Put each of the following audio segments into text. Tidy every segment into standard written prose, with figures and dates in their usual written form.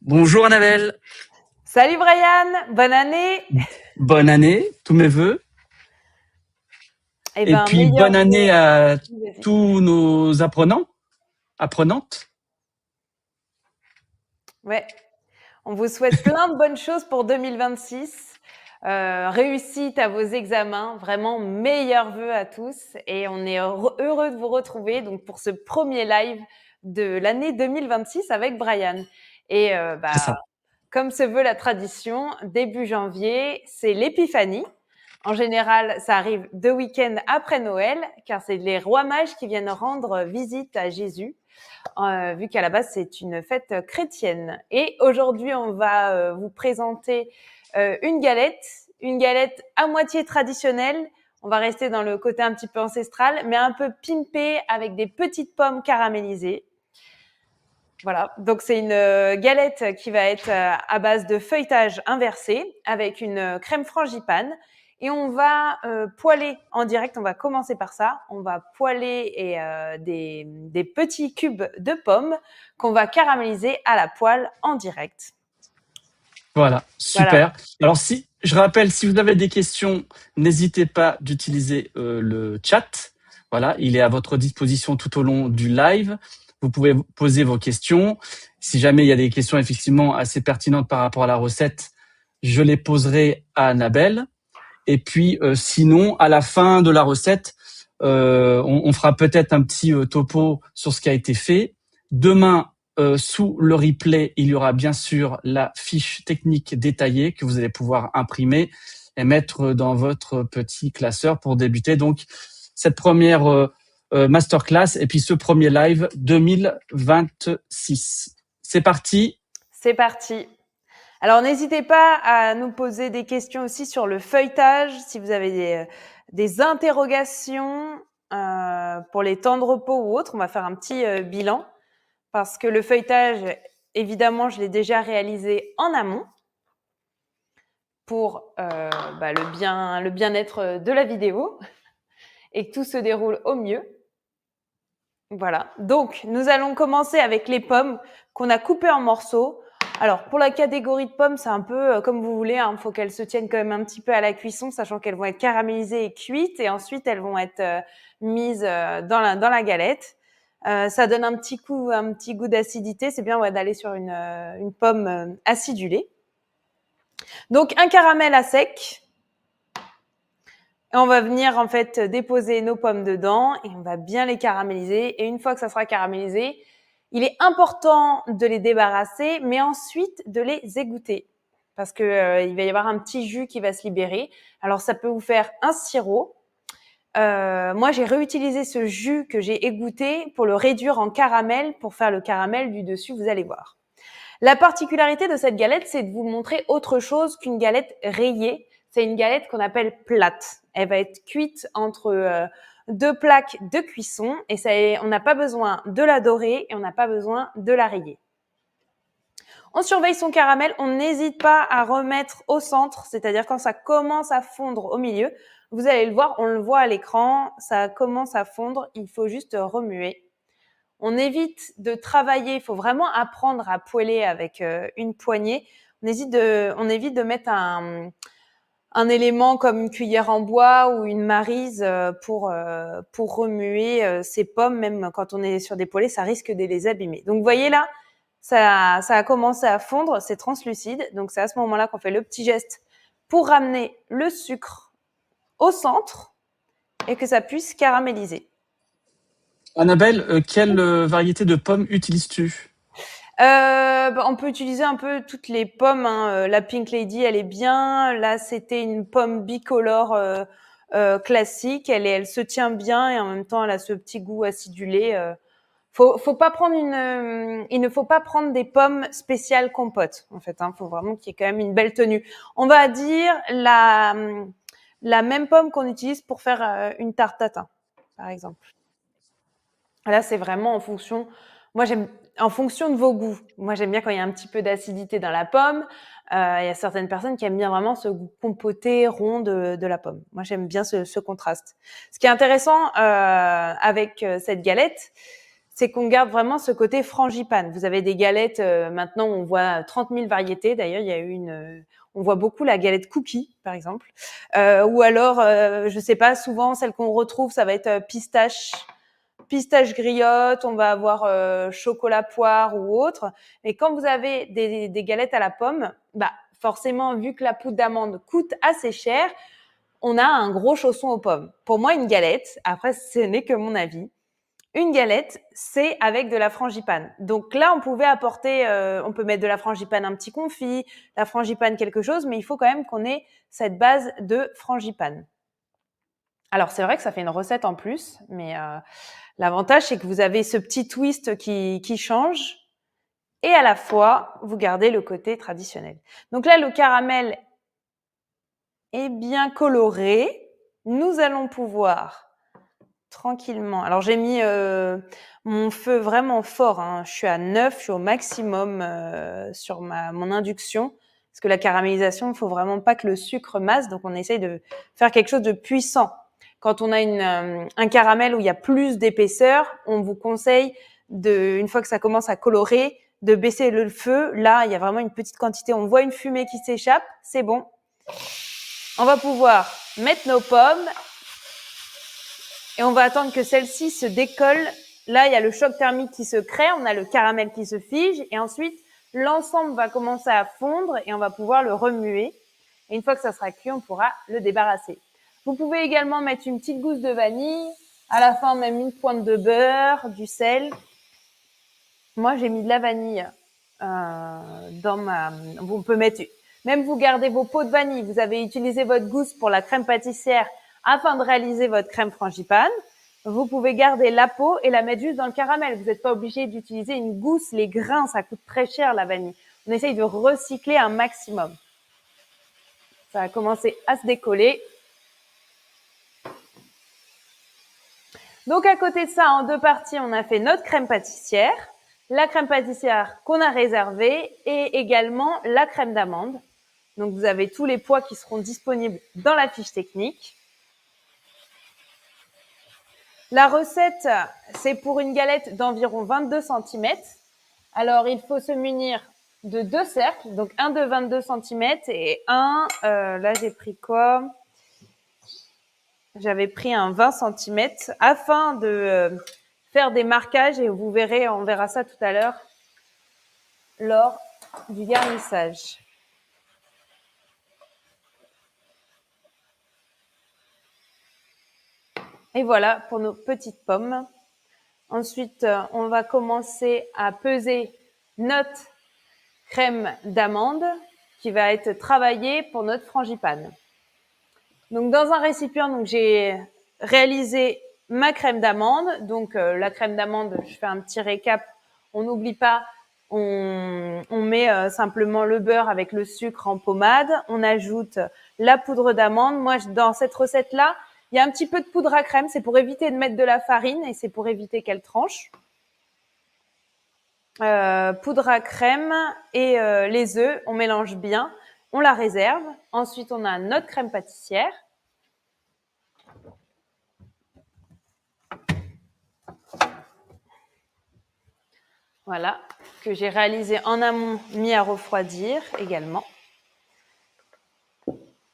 Bonjour Annabelle. Salut Brian, bonne année. Bonne année, tous mes vœux. Eh Et ben, puis meilleur bonne année à vœu. Vas-y. tous nos apprenantes. Ouais, on vous souhaite plein de bonnes choses pour 2026. Réussite à vos examens, vraiment meilleurs vœux à tous. Et on est heureux de vous retrouver donc pour ce premier live de l'année 2026 avec Brian. Et C'est ça. comme se veut la tradition, début janvier, c'est l'épiphanie. En général, ça arrive 2 week-ends après Noël, car c'est les rois mages qui viennent rendre visite à Jésus, vu qu'à la base, c'est une fête chrétienne. Et aujourd'hui, on va vous présenter une galette à moitié traditionnelle. On va rester dans le côté un petit peu ancestral, mais un peu pimpé avec des petites pommes caramélisées. Voilà, donc c'est une galette qui va être à base de feuilletage inversé avec une crème frangipane. Et on va poêler en direct, on va commencer par ça. On va poêler des petits cubes de pommes qu'on va caraméliser à la poêle en direct. Voilà, Voilà. super. Alors je rappelle, si vous avez des questions, n'hésitez pas d'utiliser le chat. Voilà, il est à votre disposition tout au long du live. Vous pouvez poser vos questions. Si jamais il y a des questions effectivement assez pertinentes par rapport à la recette, je les poserai à Annabelle. Et puis sinon, à la fin de la recette, on fera peut-être un petit topo sur ce qui a été fait. Demain, sous le replay, il y aura bien sûr la fiche technique détaillée que vous allez pouvoir imprimer et mettre dans votre petit classeur pour débuter donc cette première masterclass et puis ce premier live 2026. C'est parti. C'est parti. Alors, n'hésitez pas à nous poser des questions aussi sur le feuilletage, si vous avez des interrogations pour les temps de repos ou autres. On va faire un petit bilan parce que le feuilletage, évidemment, je l'ai déjà réalisé en amont pour le bien-être de la vidéo et que tout se déroule au mieux. Voilà. Donc, nous allons commencer avec les pommes qu'on a coupées en morceaux. Alors, pour la catégorie de pommes, c'est un peu comme vous voulez. Il faut qu'elles se tiennent quand même un petit peu à la cuisson, sachant qu'elles vont être caramélisées et cuites. Et ensuite, elles vont être mises dans la galette. Ça donne un petit goût d'acidité. C'est bien d'aller sur une pomme acidulée. Donc, un caramel à sec. Et on va venir en fait déposer nos pommes dedans et on va bien les caraméliser. Et une fois que ça sera caramélisé, il est important de les débarrasser, mais ensuite de les égoutter parce que il va y avoir un petit jus qui va se libérer. Alors ça peut vous faire un sirop. Moi, j'ai réutilisé ce jus que j'ai égoutté pour le réduire en caramel pour faire le caramel du dessus. Vous allez voir. La particularité de cette galette, c'est de vous montrer autre chose qu'une galette rayée. C'est une galette qu'on appelle plate. Elle va être cuite entre deux plaques de cuisson et on n'a pas besoin de la dorer et on n'a pas besoin de la rayer. On surveille son caramel, on n'hésite pas à remettre au centre, c'est-à-dire quand ça commence à fondre au milieu. Vous allez le voir, on le voit à l'écran, ça commence à fondre, il faut juste remuer. On évite de travailler, il faut vraiment apprendre à poêler avec une poignée. On évite de mettre un élément comme une cuillère en bois ou une maryse pour remuer ces pommes, même quand on est sur des poêlés, ça risque de les abîmer. Donc vous voyez là, ça a commencé à fondre, c'est translucide. Donc c'est à ce moment-là qu'on fait le petit geste pour ramener le sucre au centre et que ça puisse caraméliser. Annabelle, quelle variété de pommes utilises-tu? On peut utiliser un peu toutes les pommes. La Pink Lady, elle est bien. Là, c'était une pomme bicolore classique. Elle se tient bien et en même temps, elle a ce petit goût acidulé. Faut pas prendre il ne faut pas prendre des pommes spéciales compote. En fait, faut vraiment qu'il y ait quand même une belle tenue. On va dire la même pomme qu'on utilise pour faire une tarte tatin, par exemple. Là, c'est vraiment en fonction. Moi, j'aime en fonction de vos goûts. Moi, j'aime bien quand il y a un petit peu d'acidité dans la pomme. Il y a certaines personnes qui aiment bien vraiment ce goût compoté, rond de la pomme. Moi, j'aime bien ce contraste. Ce qui est intéressant avec cette galette, c'est qu'on garde vraiment ce côté frangipane. Vous avez des galettes, maintenant on voit 30 000 variétés. D'ailleurs, il y a eu on voit beaucoup la galette cookie, par exemple. Ou alors, je sais pas, souvent celle qu'on retrouve, ça va être pistache griotte, on va avoir chocolat poire ou autre. Mais quand vous avez des galettes à la pomme, bah forcément, vu que la poudre d'amande coûte assez cher, on a un gros chausson aux pommes. Pour moi, une galette, après ce n'est que mon avis, une galette, c'est avec de la frangipane. Donc là, on pouvait apporter, on peut mettre de la frangipane un petit confit, la frangipane quelque chose, mais il faut quand même qu'on ait cette base de frangipane. Alors c'est vrai que ça fait une recette en plus, mais l'avantage c'est que vous avez ce petit twist qui change et à la fois vous gardez le côté traditionnel. Donc là, le caramel est bien coloré. Nous allons pouvoir tranquillement. Alors j'ai mis mon feu vraiment fort, hein. Je suis à 9, je suis au maximum sur mon induction. Parce que la caramélisation, il ne faut vraiment pas que le sucre masse, donc on essaye de faire quelque chose de puissant. Quand on a un caramel où il y a plus d'épaisseur, on vous conseille, une fois que ça commence à colorer, de baisser le feu. Là, il y a vraiment une petite quantité. On voit une fumée qui s'échappe, c'est bon. On va pouvoir mettre nos pommes et on va attendre que celle-ci se décolle. Là, il y a le choc thermique qui se crée, on a le caramel qui se fige et ensuite, l'ensemble va commencer à fondre et on va pouvoir le remuer. Et une fois que ça sera cuit, on pourra le débarrasser. Vous pouvez également mettre une petite gousse de vanille, à la fin même une pointe de beurre, du sel. Moi, j'ai mis de la vanille on peut mettre, même vous gardez vos pots de vanille, vous avez utilisé votre gousse pour la crème pâtissière afin de réaliser votre crème frangipane. Vous pouvez garder la peau et la mettre juste dans le caramel. Vous n'êtes pas obligé d'utiliser une gousse, les grains, ça coûte très cher la vanille. On essaye de recycler un maximum. Ça va commencer à se décoller. Donc à côté de ça, en deux parties, on a fait notre crème pâtissière, la crème pâtissière qu'on a réservée et également la crème d'amande. Donc vous avez tous les poids qui seront disponibles dans la fiche technique. La recette, c'est pour une galette d'environ 22 cm. Alors il faut se munir de 2 cercles, donc un de 22 cm et là j'ai pris quoi ? J'avais pris un 20 cm afin de faire des marquages et vous verrez, on verra ça tout à l'heure lors du garnissage. Et voilà pour nos petites pommes. Ensuite, on va commencer à peser notre crème d'amande qui va être travaillée pour notre frangipane. Donc dans un récipient, donc j'ai réalisé ma crème d'amande. Donc la crème d'amande, je fais un petit récap. On n'oublie pas, on met simplement le beurre avec le sucre en pommade. On ajoute la poudre d'amande. Moi, dans cette recette-là, il y a un petit peu de poudre à crème. C'est pour éviter de mettre de la farine et c'est pour éviter qu'elle tranche. Poudre à crème et les œufs, on mélange bien. On la réserve. Ensuite, on a notre crème pâtissière. Voilà, que j'ai réalisé en amont, mis à refroidir également.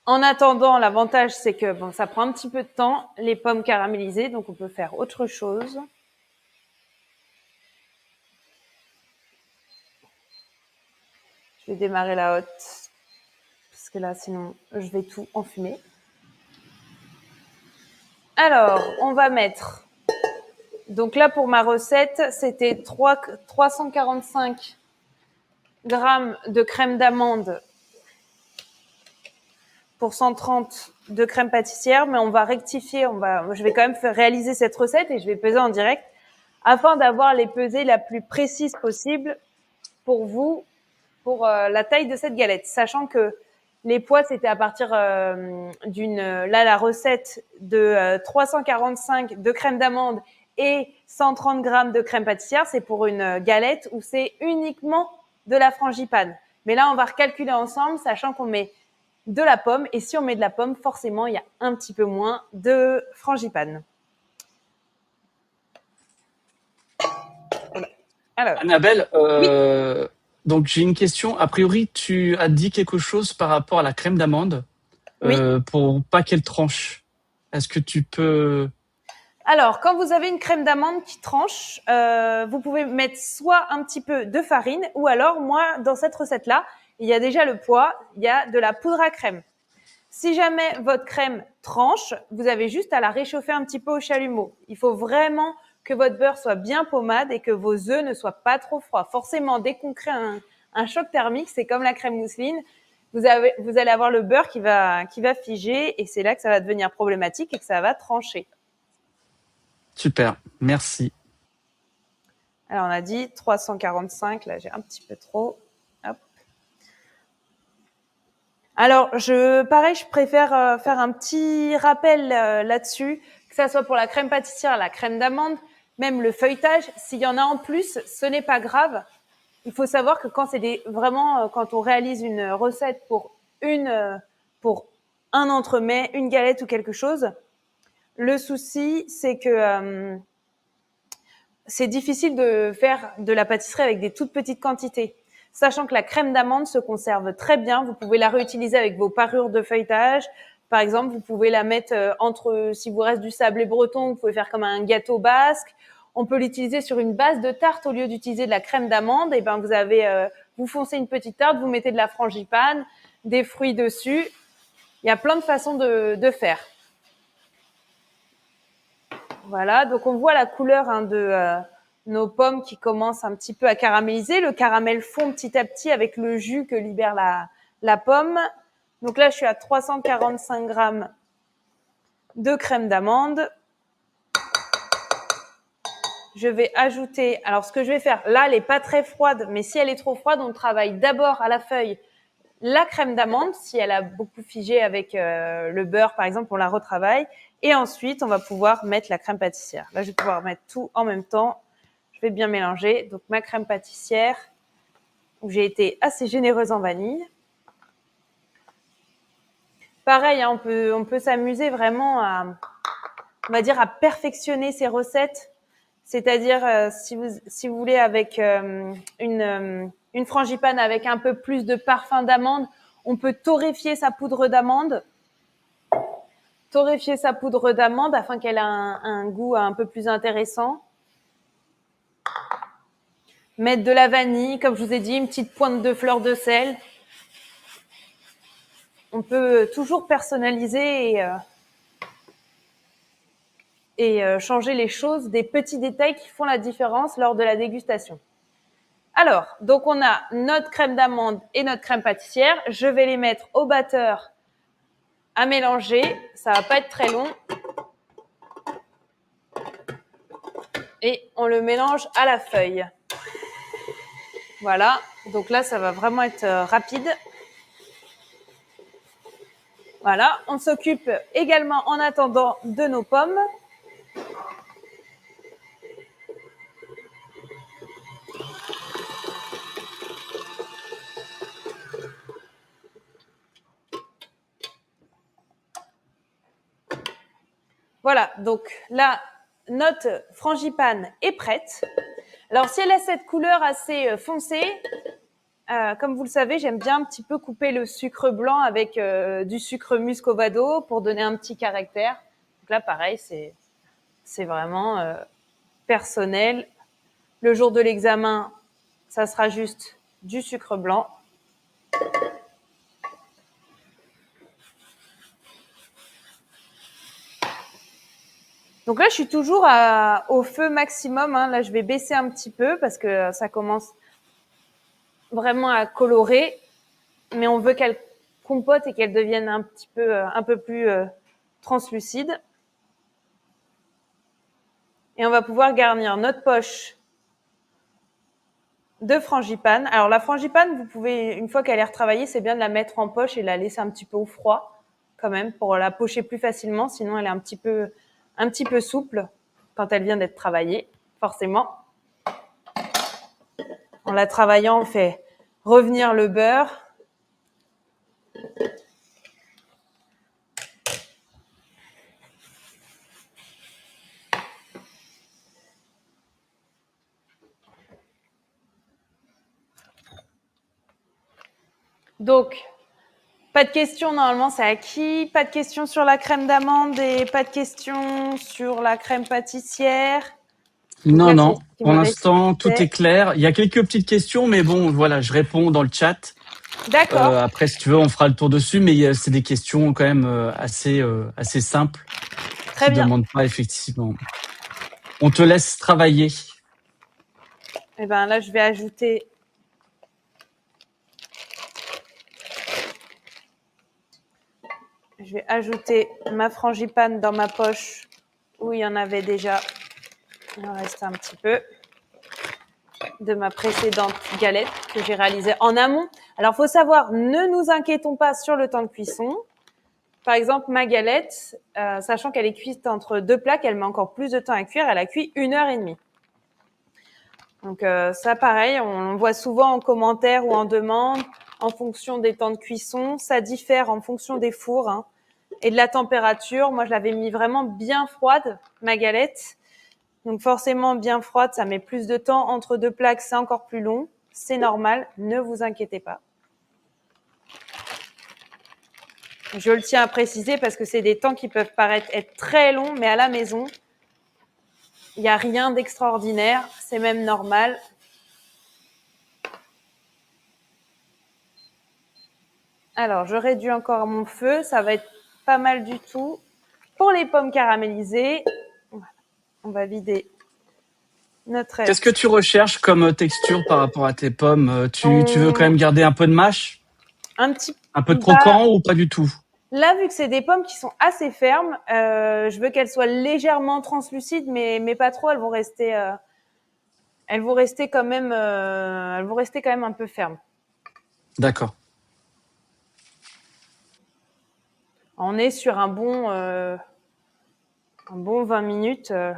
En attendant, l'avantage, c'est que bon, ça prend un petit peu de temps, les pommes caramélisées, donc on peut faire autre chose. Je vais démarrer la haute, parce que là, sinon, je vais tout enfumer. Alors, on va mettre... Donc là, pour ma recette, c'était 345 grammes de crème d'amande pour 130 de crème pâtissière, mais on va rectifier, je vais quand même réaliser cette recette et je vais peser en direct afin d'avoir les pesées la plus précise possible pour vous, pour la taille de cette galette, sachant que les poids, c'était à partir la recette de 345 de crème d'amande et 130 grammes de crème pâtissière, c'est pour une galette où c'est uniquement de la frangipane. Mais là, on va recalculer ensemble, sachant qu'on met de la pomme. Et si on met de la pomme, forcément, il y a un petit peu moins de frangipane. Alors, Annabelle, oui, donc j'ai une question. A priori, tu as dit quelque chose par rapport à la crème d'amande oui. pour pas qu'elle tranche. Est-ce que tu peux... Alors, quand vous avez une crème d'amande qui tranche, vous pouvez mettre soit un petit peu de farine, ou alors, moi, dans cette recette-là, il y a déjà le poids, il y a de la poudre à crème. Si jamais votre crème tranche, vous avez juste à la réchauffer un petit peu au chalumeau. Il faut vraiment que votre beurre soit bien pommade et que vos œufs ne soient pas trop froids. Forcément, dès qu'on crée un choc thermique, c'est comme la crème mousseline, vous allez avoir le beurre qui va figer et c'est là que ça va devenir problématique et que ça va trancher. Super, merci. Alors, on a dit 345, là j'ai un petit peu trop. Hop. Alors, pareil, je préfère faire un petit rappel là-dessus, que ça soit pour la crème pâtissière, la crème d'amande, même le feuilletage. S'il y en a en plus, ce n'est pas grave. Il faut savoir que quand vraiment quand on réalise une recette pour un entremets, une galette ou quelque chose, le souci c'est que c'est difficile de faire de la pâtisserie avec des toutes petites quantités. Sachant que la crème d'amande se conserve très bien, vous pouvez la réutiliser avec vos parures de feuilletage. Par exemple, vous pouvez la mettre si vous reste du sablé breton, vous pouvez faire comme un gâteau basque. On peut l'utiliser sur une base de tarte au lieu d'utiliser de la crème d'amande. Et ben vous foncez une petite tarte, vous mettez de la frangipane, des fruits dessus. Il y a plein de façons de faire. Voilà, donc on voit la couleur de nos pommes qui commencent un petit peu à caraméliser. Le caramel fond petit à petit avec le jus que libère la pomme. Donc là, je suis à 345 grammes de crème d'amande. Je vais ajouter, alors ce que je vais faire, là, elle n'est pas très froide, mais si elle est trop froide, on travaille d'abord à la feuille la crème d'amande. Si elle a beaucoup figé avec le beurre, par exemple, on la retravaille. Et ensuite, on va pouvoir mettre la crème pâtissière. Là, je vais pouvoir mettre tout en même temps. Je vais bien mélanger. Donc, ma crème pâtissière, où j'ai été assez généreuse en vanille. Pareil, hein, on peut s'amuser vraiment on va dire, à perfectionner ces recettes. C'est-à-dire, si vous voulez, avec une frangipane avec un peu plus de parfum d'amande, on peut torréfier sa poudre d'amande. Torréfier sa poudre d'amande afin qu'elle ait un goût un peu plus intéressant. Mettre de la vanille, comme je vous ai dit, une petite pointe de fleur de sel. On peut toujours personnaliser et changer les choses, des petits détails qui font la différence lors de la dégustation. Alors, donc on a notre crème d'amande et notre crème pâtissière. Je vais les mettre au batteur à mélanger. Ça va pas être très long. Et on le mélange à la feuille. Voilà. Donc là, ça va vraiment être rapide. Voilà. On s'occupe également en attendant de nos pommes. Voilà, donc là, notre frangipane est prête. Alors, si elle a cette couleur assez foncée, comme vous le savez, j'aime bien un petit peu couper le sucre blanc avec du sucre muscovado pour donner un petit caractère. Donc là, pareil, c'est vraiment personnel. Le jour de l'examen, ça sera juste du sucre blanc. Donc là, je suis toujours au feu maximum. Hein. Là, je vais baisser un petit peu parce que ça commence vraiment à colorer. Mais on veut qu'elle compote et qu'elle devienne un peu plus translucide. Et on va pouvoir garnir notre poche de frangipane. Alors la frangipane, vous pouvez, une fois qu'elle est retravaillée, c'est bien de la mettre en poche et la laisser un petit peu au froid, quand même, pour la pocher plus facilement. Sinon, elle est un petit peu souple quand elle vient d'être travaillée, forcément. En la travaillant, on fait revenir le beurre. Donc, pas de questions, normalement, c'est acquis. Pas de questions sur la crème d'amande et pas de questions sur la crème pâtissière. Donc Non, là, c'est non. ce qui Pour me l'instant, tout restait. est clair. Il y a quelques petites questions, mais bon, voilà, je réponds dans le chat. D'accord, Après, si tu veux, on fera le tour dessus, mais c'est des questions quand même assez simples très qui bien. demandent pas effectivement. On te laisse travailler. Et ben là, je vais ajouter ma frangipane dans ma poche où il y en avait déjà. Il en reste un petit peu de ma précédente galette que j'ai réalisée en amont. Alors, faut savoir, ne nous inquiétons pas sur le temps de cuisson. Par exemple, ma galette, sachant qu'elle est cuite entre 2 plaques, elle met encore plus de temps à cuire. Elle a cuit 1 h 30. Donc ça, pareil, on voit souvent en commentaire ou en demande, en fonction des temps de cuisson. Ça diffère en fonction des fours, hein, et de la température. Moi, je l'avais mis vraiment bien froide, ma galette. Donc forcément, bien froide, ça met plus de temps. Entre 2 plaques, c'est encore plus long. C'est normal, ne vous inquiétez pas. Je le tiens à préciser parce que c'est des temps qui peuvent paraître être très longs, mais à la maison, il n'y a rien d'extraordinaire. C'est même normal. Alors, je réduis encore mon feu. Ça va être pas mal du tout. Pour les pommes caramélisées, on va vider notre Qu'est-ce que tu recherches comme texture par rapport à tes pommes? Tu veux quand même garder un peu de mâche, un petit. un peu de Bah, croquant ou pas du tout? là, vu que c'est des pommes qui sont assez fermes, je veux qu'elles soient légèrement translucides, mais pas trop. Elles vont rester quand même un peu fermes. D'accord. On est sur un bon 20 minutes. Là,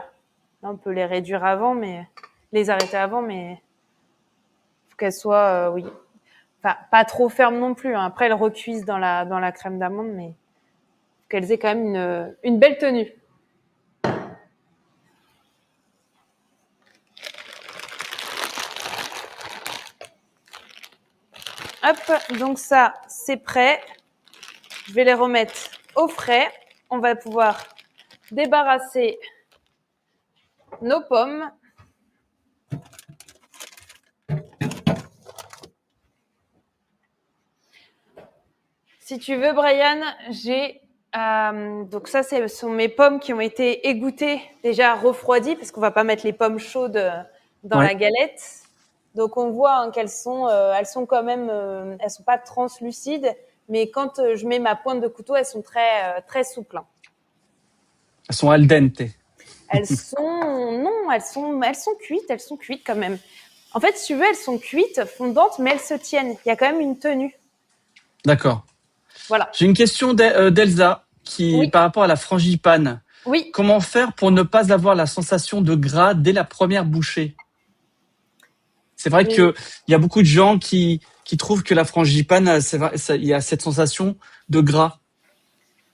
on peut les réduire avant, mais les arrêter avant, mais faut qu'elles soient, oui, enfin pas trop fermes non plus, hein. Après, elles recuisent dans la crème d'amande, mais faut qu'elles aient quand même une belle tenue. Hop, donc ça, c'est prêt. Je vais les remettre au frais. On va pouvoir débarrasser nos pommes. Si tu veux, Brian, j'ai donc ça, ce sont mes pommes qui ont été égouttées, déjà refroidies, parce qu'on va pas mettre les pommes chaudes dans la Ouais. galette. Donc on voit, hein, elles sont quand même, elles sont pas translucides, mais quand je mets ma pointe de couteau, elles sont très souples, hein. Elles sont al dente. Non, elles sont cuites quand même. En fait, si tu veux, elles sont cuites, fondantes, mais elles se tiennent. Il y a quand même une tenue. D'accord. Voilà. J'ai une question d'Elsa qui, Oui, par rapport à la frangipane, oui. comment faire pour ne pas avoir la sensation de gras dès la première bouchée? C'est vrai Et, que il y a beaucoup de gens qui trouvent que la frangipane, c'est vrai, il y a cette sensation de gras.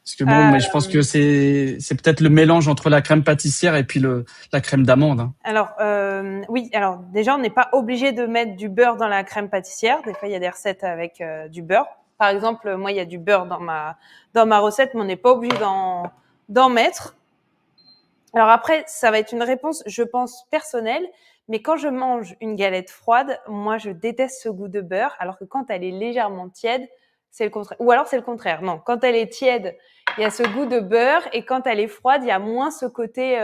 Parce que bon, mais je pense que c'est peut-être le mélange entre la crème pâtissière et puis la crème d'amande, hein. alors, oui, alors déjà, on n'est pas obligé de mettre du beurre dans la crème pâtissière. Des fois, il y a des recettes avec du beurre. Par exemple, moi, il y a du beurre dans ma recette, mais on n'est pas obligé d'en mettre. Alors après, ça va être une réponse, je pense, personnelle, mais quand je mange une galette froide, moi, je déteste ce goût de beurre, alors que quand elle est légèrement tiède, c'est le contraire. Ou alors c'est le contraire. Non, quand elle est tiède, il y a ce goût de beurre, et quand elle est froide, il y a moins ce côté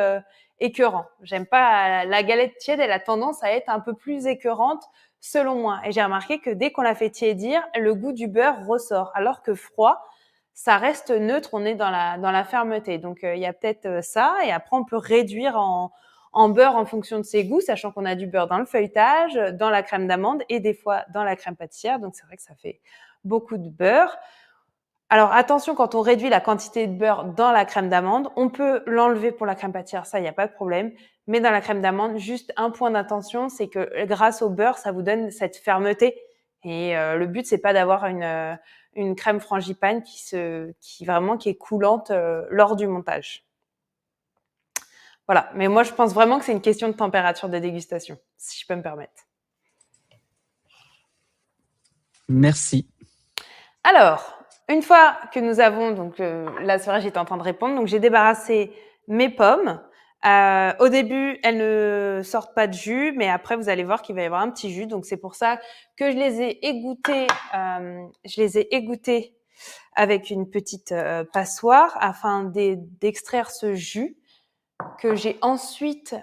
écœurant. J'aime pas la galette tiède, elle a tendance à être un peu plus écœurante, selon moi. Et j'ai remarqué que dès qu'on la fait tiédir, le goût du beurre ressort, alors que froid, ça reste neutre, on est dans la fermeté. Donc, il y a peut-être ça. Et après, on peut réduire en beurre en fonction de ses goûts, sachant qu'on a du beurre dans le feuilletage, dans la crème d'amande et des fois dans la crème pâtissière. Donc, c'est vrai que ça fait beaucoup de beurre. Alors, attention, quand on réduit la quantité de beurre dans la crème d'amande, on peut l'enlever pour la crème pâtissière, ça, il n'y a pas de problème. Mais dans la crème d'amande, juste un point d'attention, c'est que grâce au beurre, ça vous donne cette fermeté. Et le but, c'est pas d'avoir une crème frangipane qui est coulante lors du montage. Voilà. Mais moi, je pense vraiment que c'est une question de température de dégustation, si je peux me permettre. Merci. Alors, une fois que nous avons, donc là c'est vrai j'étais en train de répondre, donc j'ai débarrassé mes pommes. Au début, elles ne sortent pas de jus, mais après vous allez voir qu'il va y avoir un petit jus, donc c'est pour ça que je les ai égouttées. Je les ai égouttées avec une petite passoire afin d'extraire ce jus que j'ai ensuite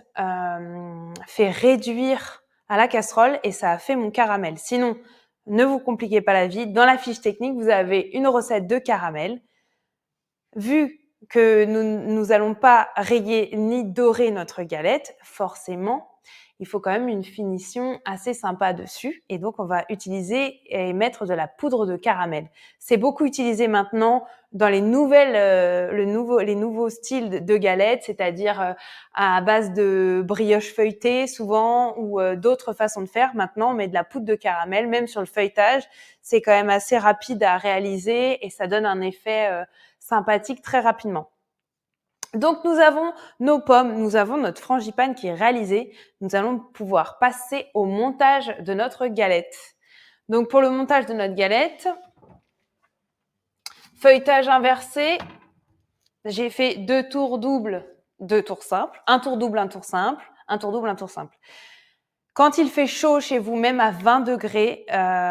fait réduire à la casserole et ça a fait mon caramel. Sinon, ne vous compliquez pas la vie. Dans la fiche technique, vous avez une recette de caramel. Vu que nous allons pas rayer ni dorer notre galette, forcément, il faut quand même une finition assez sympa dessus. Et donc, on va utiliser et mettre de la poudre de caramel. C'est beaucoup utilisé maintenant dans les les nouveaux styles de galettes, c'est-à-dire à base de brioche feuilletée souvent ou d'autres façons de faire. Maintenant, on met de la poudre de caramel, même sur le feuilletage. C'est quand même assez rapide à réaliser et ça donne un effet sympathique très rapidement. Donc, nous avons nos pommes, nous avons notre frangipane qui est réalisé. Nous allons pouvoir passer au montage de notre galette. Donc, pour le montage de notre galette, feuilletage inversé, j'ai fait 2 tours doubles, 2 tours simples, un tour double, un tour simple, un tour double, un tour simple. Quand il fait chaud chez vous, même à 20 degrés,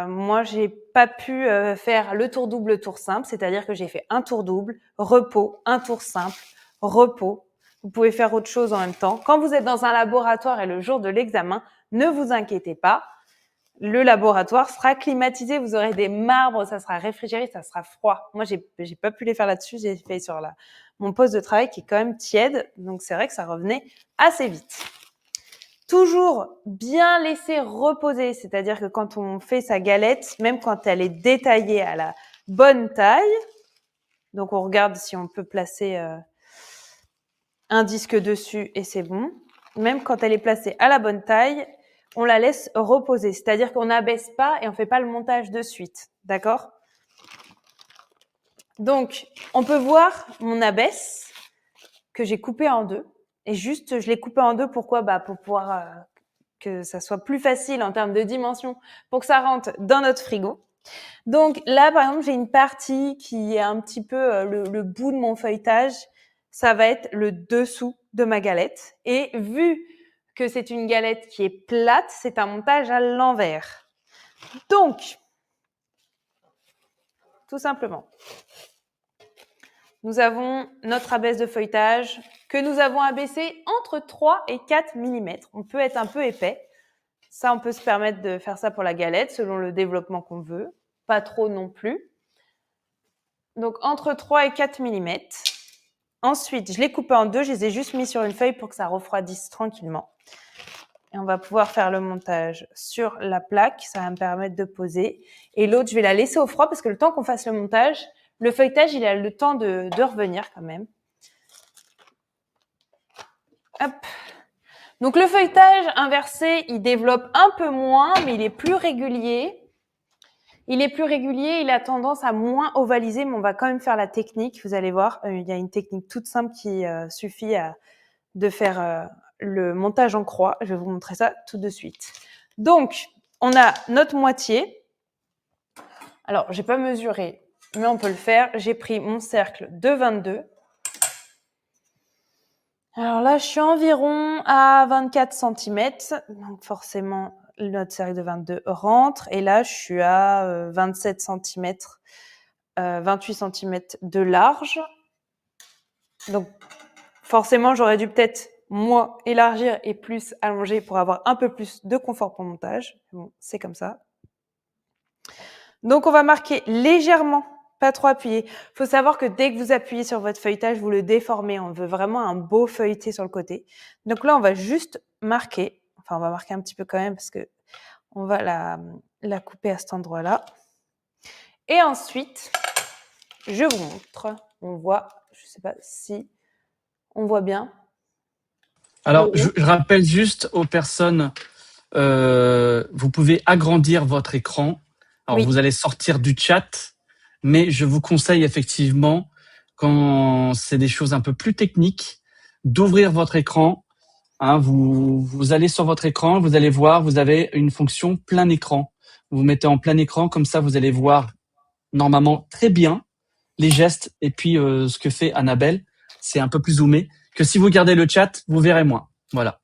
moi, j'ai pas pu faire le tour double, le tour simple, c'est-à-dire que j'ai fait un tour double, repos, un tour simple, repos. Vous pouvez faire autre chose en même temps. Quand vous êtes dans un laboratoire et le jour de l'examen, ne vous inquiétez pas. Le laboratoire sera climatisé, vous aurez des marbres, ça sera réfrigéré, ça sera froid. Moi, j'ai pas pu les faire là-dessus, j'ai fait sur mon poste de travail qui est quand même tiède, donc c'est vrai que ça revenait assez vite. Toujours bien laisser reposer, c'est-à-dire que quand on fait sa galette, même quand elle est détaillée à la bonne taille, donc on regarde si on peut placer un disque dessus et c'est bon. Même quand elle est placée à la bonne taille, on la laisse reposer, c'est-à-dire qu'on n'abaisse pas et on fait pas le montage de suite, d'accord? Donc, on peut voir mon abaisse que j'ai coupé en deux. Et juste, je l'ai coupé en deux, pourquoi? Pour pouvoir que ça soit plus facile en termes de dimension, pour que ça rentre dans notre frigo. Donc là, par exemple, j'ai une partie qui est un petit peu le bout de mon feuilletage. Ça va être le dessous de ma galette. Et vu que c'est une galette qui est plate, c'est un montage à l'envers. Donc, tout simplement, nous avons notre abaisse de feuilletage que nous avons abaissé entre 3 et 4 mm. On peut être un peu épais. Ça, on peut se permettre de faire ça pour la galette selon le développement qu'on veut. Pas trop non plus. Donc, entre 3 et 4 mm. Ensuite, je l'ai coupé en deux. Je les ai juste mis sur une feuille pour que ça refroidisse tranquillement. Et on va pouvoir faire le montage sur la plaque. Ça va me permettre de poser. Et l'autre, je vais la laisser au froid parce que le temps qu'on fasse le montage, le feuilletage, il a le temps de revenir quand même. Hop. Donc, le feuilletage inversé, il développe un peu moins, mais il est plus régulier. Il a tendance à moins ovaliser, mais on va quand même faire la technique. Vous allez voir, il y a une technique toute simple qui suffit de faire le montage en croix. Je vais vous montrer ça tout de suite. Donc, on a notre moitié. Alors, j'ai pas mesuré, mais on peut le faire. J'ai pris mon cercle de 22. Alors là, je suis environ à 24 cm. Donc, forcément, notre cercle de 22 rentre. Et là, je suis à 27 cm, 28 cm de large. Donc, forcément, j'aurais dû peut-être moins élargir et plus allonger pour avoir un peu plus de confort pour le montage. Bon, c'est comme ça. Donc, on va marquer légèrement, pas trop appuyer. Il faut savoir que dès que vous appuyez sur votre feuilletage, vous le déformez. On veut vraiment un beau feuilleté sur le côté. Donc là, on va juste marquer. Enfin, on va marquer un petit peu quand même parce que on va la couper à cet endroit-là. Et ensuite, je vous montre. On voit, je ne sais pas si on voit bien. Alors, je rappelle juste aux personnes, vous pouvez agrandir votre écran. Alors, Oui. vous allez sortir du chat, mais je vous conseille effectivement, quand c'est des choses un peu plus techniques, d'ouvrir votre écran. Hein, vous allez sur votre écran, vous allez voir, vous avez une fonction plein écran. Vous mettez en plein écran, comme ça, vous allez voir normalement très bien les gestes et puis ce que fait Annabelle, c'est un peu plus zoomé. Que si vous regardez le chat, vous verrez moins. Voilà.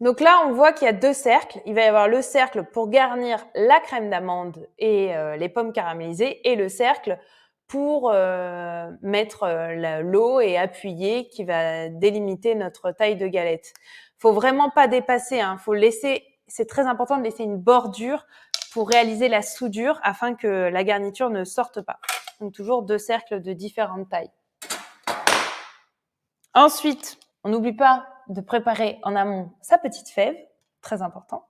Donc là, on voit qu'il y a 2 cercles. Il va y avoir le cercle pour garnir la crème d'amande et les pommes caramélisées et le cercle pour mettre l'eau et appuyer qui va délimiter notre taille de galette. Faut vraiment pas dépasser, hein. Faut laisser, c'est très important de laisser une bordure pour réaliser la soudure afin que la garniture ne sorte pas. Donc toujours 2 cercles de différentes tailles. Ensuite, on n'oublie pas de préparer en amont sa petite fève, très important.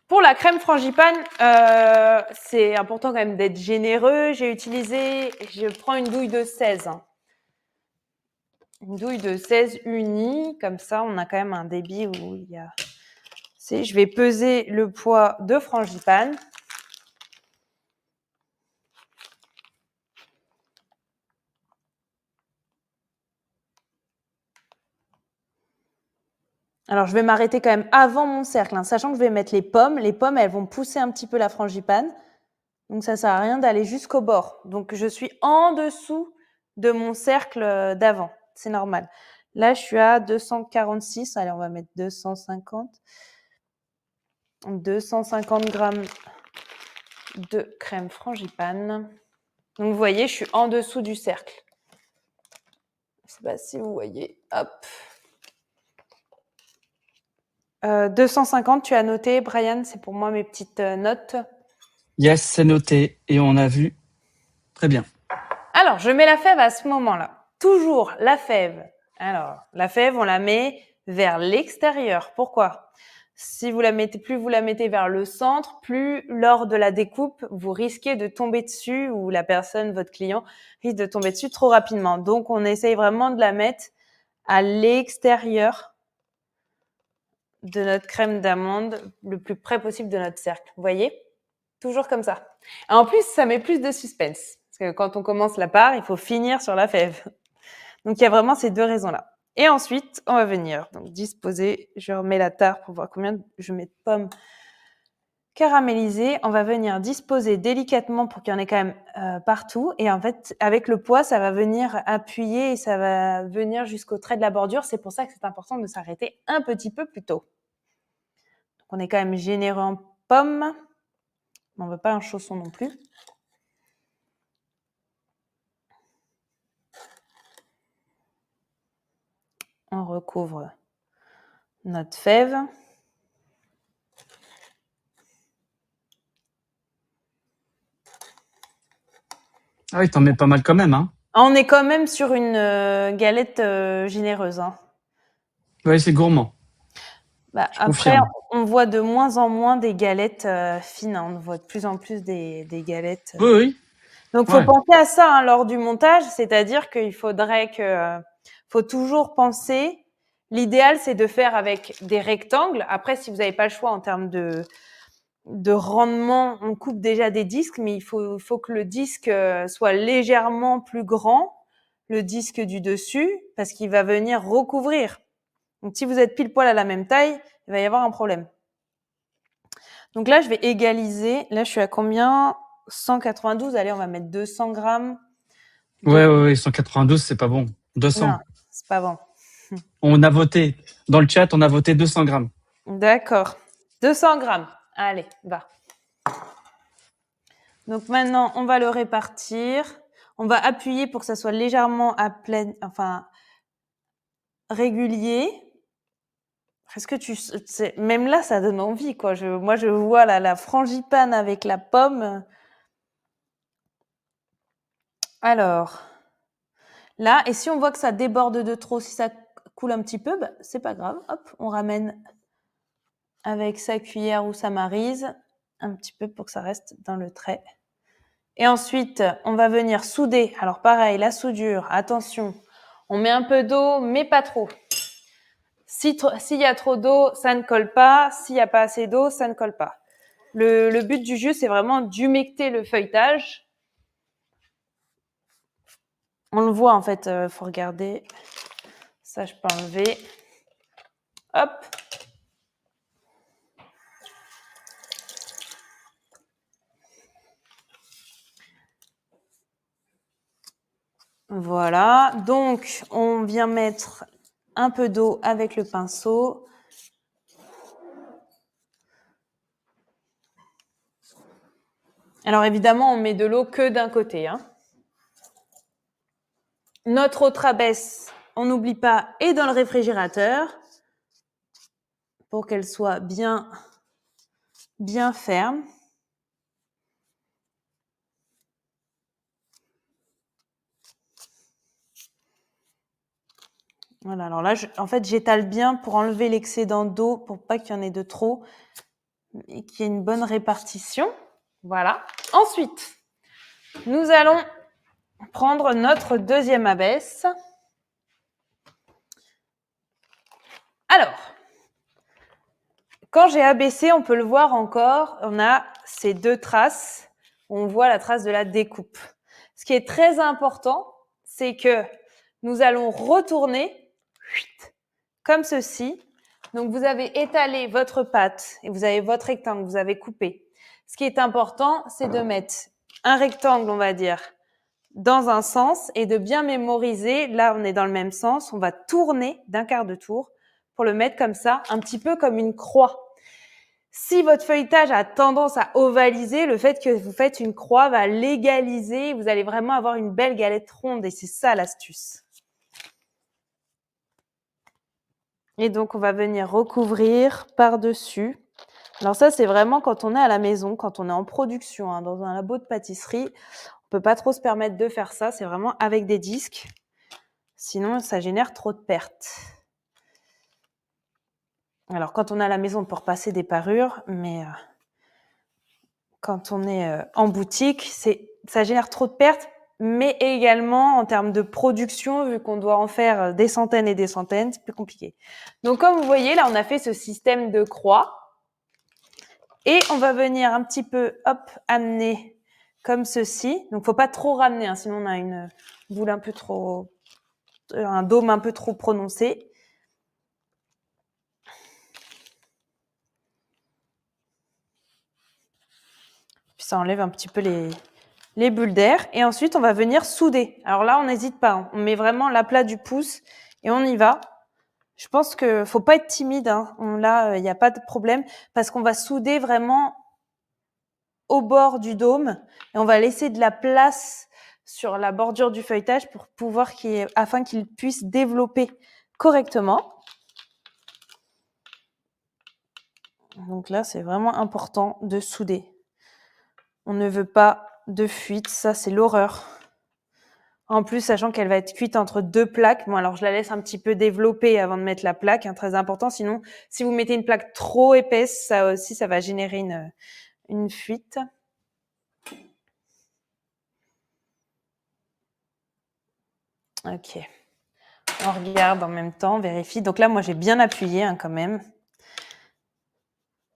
Pour la crème frangipane, c'est important quand même d'être généreux. Je prends une douille de 16. Une douille de 16 unie, comme ça on a quand même un débit où il y a... Je vais peser le poids de frangipane. Alors, je vais m'arrêter quand même avant mon cercle, hein, sachant que je vais mettre les pommes. Les pommes, elles vont pousser un petit peu la frangipane. Donc, ça ne sert à rien d'aller jusqu'au bord. Donc, je suis en dessous de mon cercle d'avant. C'est normal. Là, je suis à 246. Allez, on va mettre 250. 250 grammes de crème frangipane. Donc, vous voyez, je suis en dessous du cercle. Je ne sais pas si vous voyez. Hop. 250, tu as noté, Brian, c'est pour moi mes petites notes. Yes, c'est noté et on a vu. Très bien. Alors, je mets la fève à ce moment-là. Toujours la fève. Alors, la fève, on la met vers l'extérieur. Pourquoi ? Si vous la mettez, plus vous la mettez vers le centre, plus lors de la découpe, vous risquez de tomber dessus ou la personne, votre client, risque de tomber dessus trop rapidement. Donc, on essaye vraiment de la mettre à l'extérieur de notre crème d'amande, le plus près possible de notre cercle. Vous voyez ? Toujours comme ça. Et en plus, ça met plus de suspense. Parce que quand on commence la part, il faut finir sur la fève. Donc, il y a vraiment ces 2 raisons-là. Et ensuite, on va venir donc disposer. Je remets la tare pour voir combien je mets de pommes caramélisées. On va venir disposer délicatement pour qu'il y en ait quand même partout. Et en fait, avec le poids, ça va venir appuyer et ça va venir jusqu'au trait de la bordure. C'est pour ça que c'est important de s'arrêter un petit peu plus tôt. Donc, on est quand même généreux en pommes. On ne veut pas un chausson non plus. On recouvre notre fève. Ah oui, t'en mets pas mal quand même, hein. On est quand même sur une galette généreuse. Hein. Oui, c'est gourmand. Après, confirme. on voit de moins en moins des galettes fines. Hein. On voit de plus en plus des galettes. Oui, oui. Donc, il faut Ouais. penser à ça hein, lors du montage. C'est-à-dire qu'il faudrait faut toujours penser. L'idéal, c'est de faire avec des rectangles. Après, si vous n'avez pas le choix en termes de rendement, on coupe déjà des disques, mais il faut que le disque soit légèrement plus grand, le disque du dessus, parce qu'il va venir recouvrir. Donc, si vous êtes pile poil à la même taille, il va y avoir un problème. Donc là, je vais égaliser. Là, je suis à combien ? 192. Allez, on va mettre 200 grammes. Ouais, 192, c'est pas bon. 200. Non, c'est pas bon. On a voté. Dans le chat, on a voté 200 grammes. D'accord. 200 grammes. Allez, va. Donc maintenant, on va le répartir. On va appuyer pour que ça soit légèrement régulier. Est-ce que même là, ça donne envie, quoi. Moi, je vois la frangipane avec la pomme. Alors, là, et si on voit que ça déborde de trop, si ça coule un petit peu, c'est pas grave. Hop, on ramène avec sa cuillère ou sa maryse un petit peu pour que ça reste dans le trait. Et ensuite, on va venir souder. Alors pareil, la soudure, attention, on met un peu d'eau, mais pas trop. S'il y a trop d'eau, ça ne colle pas. S'il n'y a pas assez d'eau, ça ne colle pas. Le but du jus, c'est vraiment d'humecter le feuilletage. On le voit en fait, faut regarder. Ça, je peux enlever. Hop. Voilà, donc on vient mettre un peu d'eau avec le pinceau. Alors évidemment, on met de l'eau que d'un côté. Notre autre abaisse, on n'oublie pas, est dans le réfrigérateur pour qu'elle soit bien ferme. Voilà, alors là, en fait, j'étale bien pour enlever l'excédent d'eau, pour pas qu'il y en ait de trop et qu'il y ait une bonne répartition. Voilà. Ensuite, nous allons prendre notre deuxième abaisse. Alors, quand j'ai abaissé, on peut le voir encore, on a ces deux traces, on voit la trace de la découpe. Ce qui est très important, c'est que nous allons retourner comme ceci. Donc, vous avez étalé votre pâte et vous avez votre rectangle, vous avez coupé. Ce qui est important, c'est de mettre un rectangle, on va dire, dans un sens et de bien mémoriser. Là, on est dans le même sens. On va tourner d'un quart de tour pour le mettre comme ça, un petit peu comme une croix. Si votre feuilletage a tendance à ovaliser, le fait que vous faites une croix va l'égaliser. Vous allez vraiment avoir une belle galette ronde et c'est ça l'astuce. Et donc, on va venir recouvrir par-dessus. Alors ça, c'est vraiment quand on est à la maison, quand on est en production, dans un labo de pâtisserie. On peut pas trop se permettre de faire ça. C'est vraiment avec des disques. Sinon, ça génère trop de pertes. Alors, quand on est à la maison, on peut repasser des parures, mais quand on est en boutique, ça génère trop de pertes, mais également en termes de production, vu qu'on doit en faire des centaines et des centaines, c'est plus compliqué. Donc, comme vous voyez, là, on a fait ce système de croix. Et on va venir un petit peu, amener comme ceci. Donc, faut pas trop ramener, sinon on a une boule un peu trop, un dôme un peu trop prononcé. Puis ça enlève un petit peu les bulles d'air. Et ensuite, on va venir souder. Alors là, on n'hésite pas. On met vraiment l'aplat du pouce et on y va. Je pense que faut pas être timide. Là, il n'y a pas de problème parce qu'on va souder vraiment au bord du dôme et on va laisser de la place sur la bordure du feuilletage pour pouvoir afin qu'il puisse développer correctement. Donc là, c'est vraiment important de souder. On ne veut pas de fuite, ça c'est l'horreur. En plus, sachant qu'elle va être cuite entre deux plaques. Bon, alors je la laisse un petit peu développer avant de mettre la plaque, très important. Sinon, si vous mettez une plaque trop épaisse, ça aussi, ça va générer une fuite. Ok. On regarde en même temps, on vérifie. Donc là, moi, j'ai bien appuyé quand même.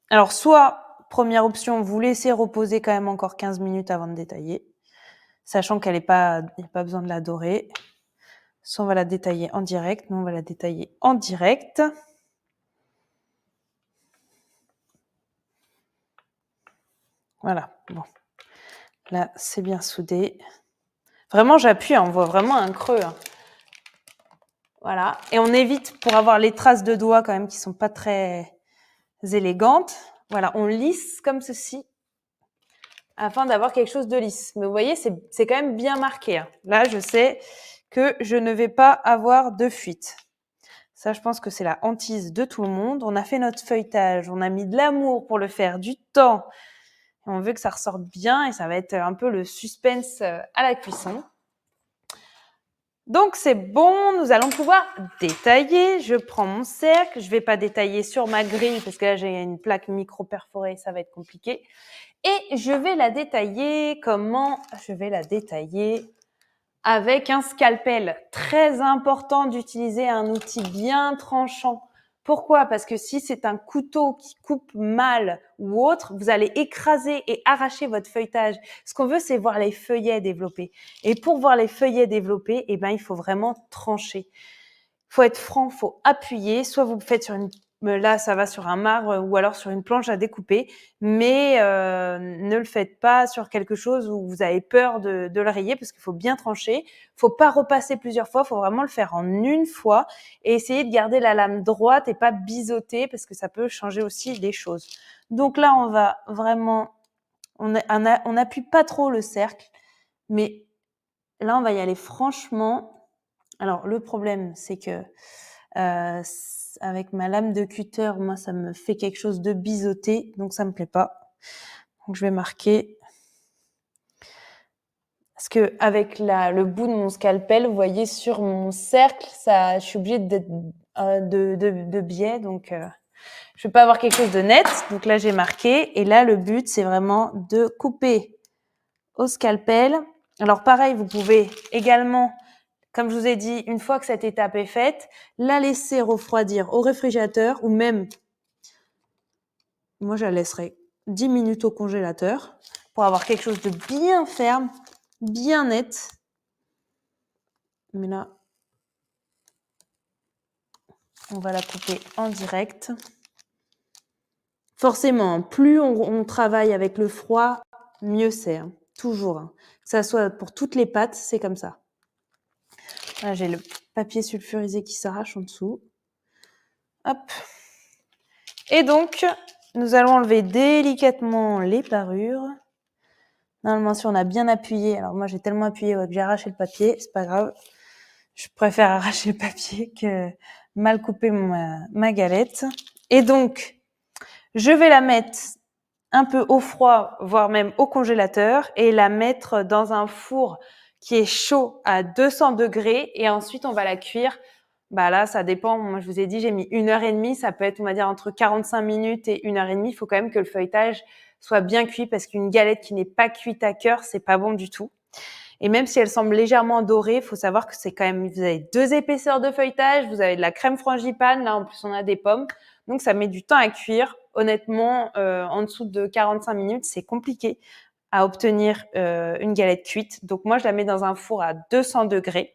Alors, soit, première option, vous laissez reposer quand même encore 15 minutes avant de détailler, sachant qu'elle n'y a pas besoin de la dorer. Soit on va la détailler en direct. Nous, on va la détailler en direct. Voilà, bon. Là, c'est bien soudé. Vraiment, j'appuie, on voit vraiment un creux. Voilà. Et on évite, pour avoir les traces de doigts quand même qui sont pas très élégantes. Voilà, on lisse comme ceci afin d'avoir quelque chose de lisse. Mais vous voyez, c'est quand même bien marqué. Là, je sais que je ne vais pas avoir de fuite. Ça, je pense que c'est la hantise de tout le monde. On a fait notre feuilletage, on a mis de l'amour pour le faire, du temps. On veut que ça ressorte bien et ça va être un peu le suspense à la cuisson. Donc, c'est bon, nous allons pouvoir détailler. Je prends mon cercle. Je ne vais pas détailler sur ma grille parce que là, j'ai une plaque micro-perforée, ça va être compliqué. Et je vais la détailler. Comment je vais la détailler? Avec un scalpel. Très important d'utiliser un outil bien tranchant. Pourquoi? Parce que si c'est un couteau qui coupe mal ou autre, vous allez écraser et arracher votre feuilletage. Ce qu'on veut, c'est voir les feuillets développer. Et pour voir les feuillets développer, il faut vraiment trancher. Il faut être franc, il faut appuyer. Soit vous faites sur une là, ça va sur un marbre ou alors sur une planche à découper, mais ne le faites pas sur quelque chose où vous avez peur de le rayer parce qu'il faut bien trancher. Faut pas repasser plusieurs fois, faut vraiment le faire en une fois et essayer de garder la lame droite et pas biseauter parce que ça peut changer aussi les choses. Donc là, on va vraiment, on n'appuie pas trop le cercle, mais là, on va y aller franchement. Alors, le problème, c'est que avec ma lame de cutter, moi, ça me fait quelque chose de biseauté, donc ça me plaît pas. Donc, je vais marquer. Parce que avec le bout de mon scalpel, vous voyez, sur mon cercle, ça, je suis obligée de biais, donc je vais pas avoir quelque chose de net. Donc là, j'ai marqué. Et là, le but, c'est vraiment de couper au scalpel. Alors pareil, vous pouvez également, comme je vous ai dit, une fois que cette étape est faite, la laisser refroidir au réfrigérateur ou même, moi je la laisserai 10 minutes au congélateur pour avoir quelque chose de bien ferme, bien net. Mais là, on va la couper en direct. Forcément, plus on travaille avec le froid, mieux c'est. Hein. Toujours. Hein. Que ça soit pour toutes les pâtes, c'est comme ça. Là, j'ai le papier sulfurisé qui s'arrache en dessous. Hop. Et donc, nous allons enlever délicatement les parures. Normalement, si on a bien appuyé, alors moi j'ai tellement appuyé que j'ai arraché le papier, c'est pas grave. Je préfère arracher le papier que mal couper ma galette. Et donc, je vais la mettre un peu au froid, voire même au congélateur, et la mettre dans un four qui est chaud à 200 degrés. Et ensuite, on va la cuire. Bah là, ça dépend. Moi, je vous ai dit, j'ai mis 1h30. Ça peut être, on va dire, entre 45 minutes et 1h30. Il faut quand même que le feuilletage soit bien cuit parce qu'une galette qui n'est pas cuite à cœur, c'est pas bon du tout. Et même si elle semble légèrement dorée, il faut savoir que c'est quand même, vous avez 2 épaisseurs de feuilletage, vous avez de la crème frangipane, là en plus on a des pommes, donc ça met du temps à cuire. Honnêtement, en dessous de 45 minutes, c'est compliqué à obtenir une galette cuite. Donc moi, je la mets dans un four à 200 degrés.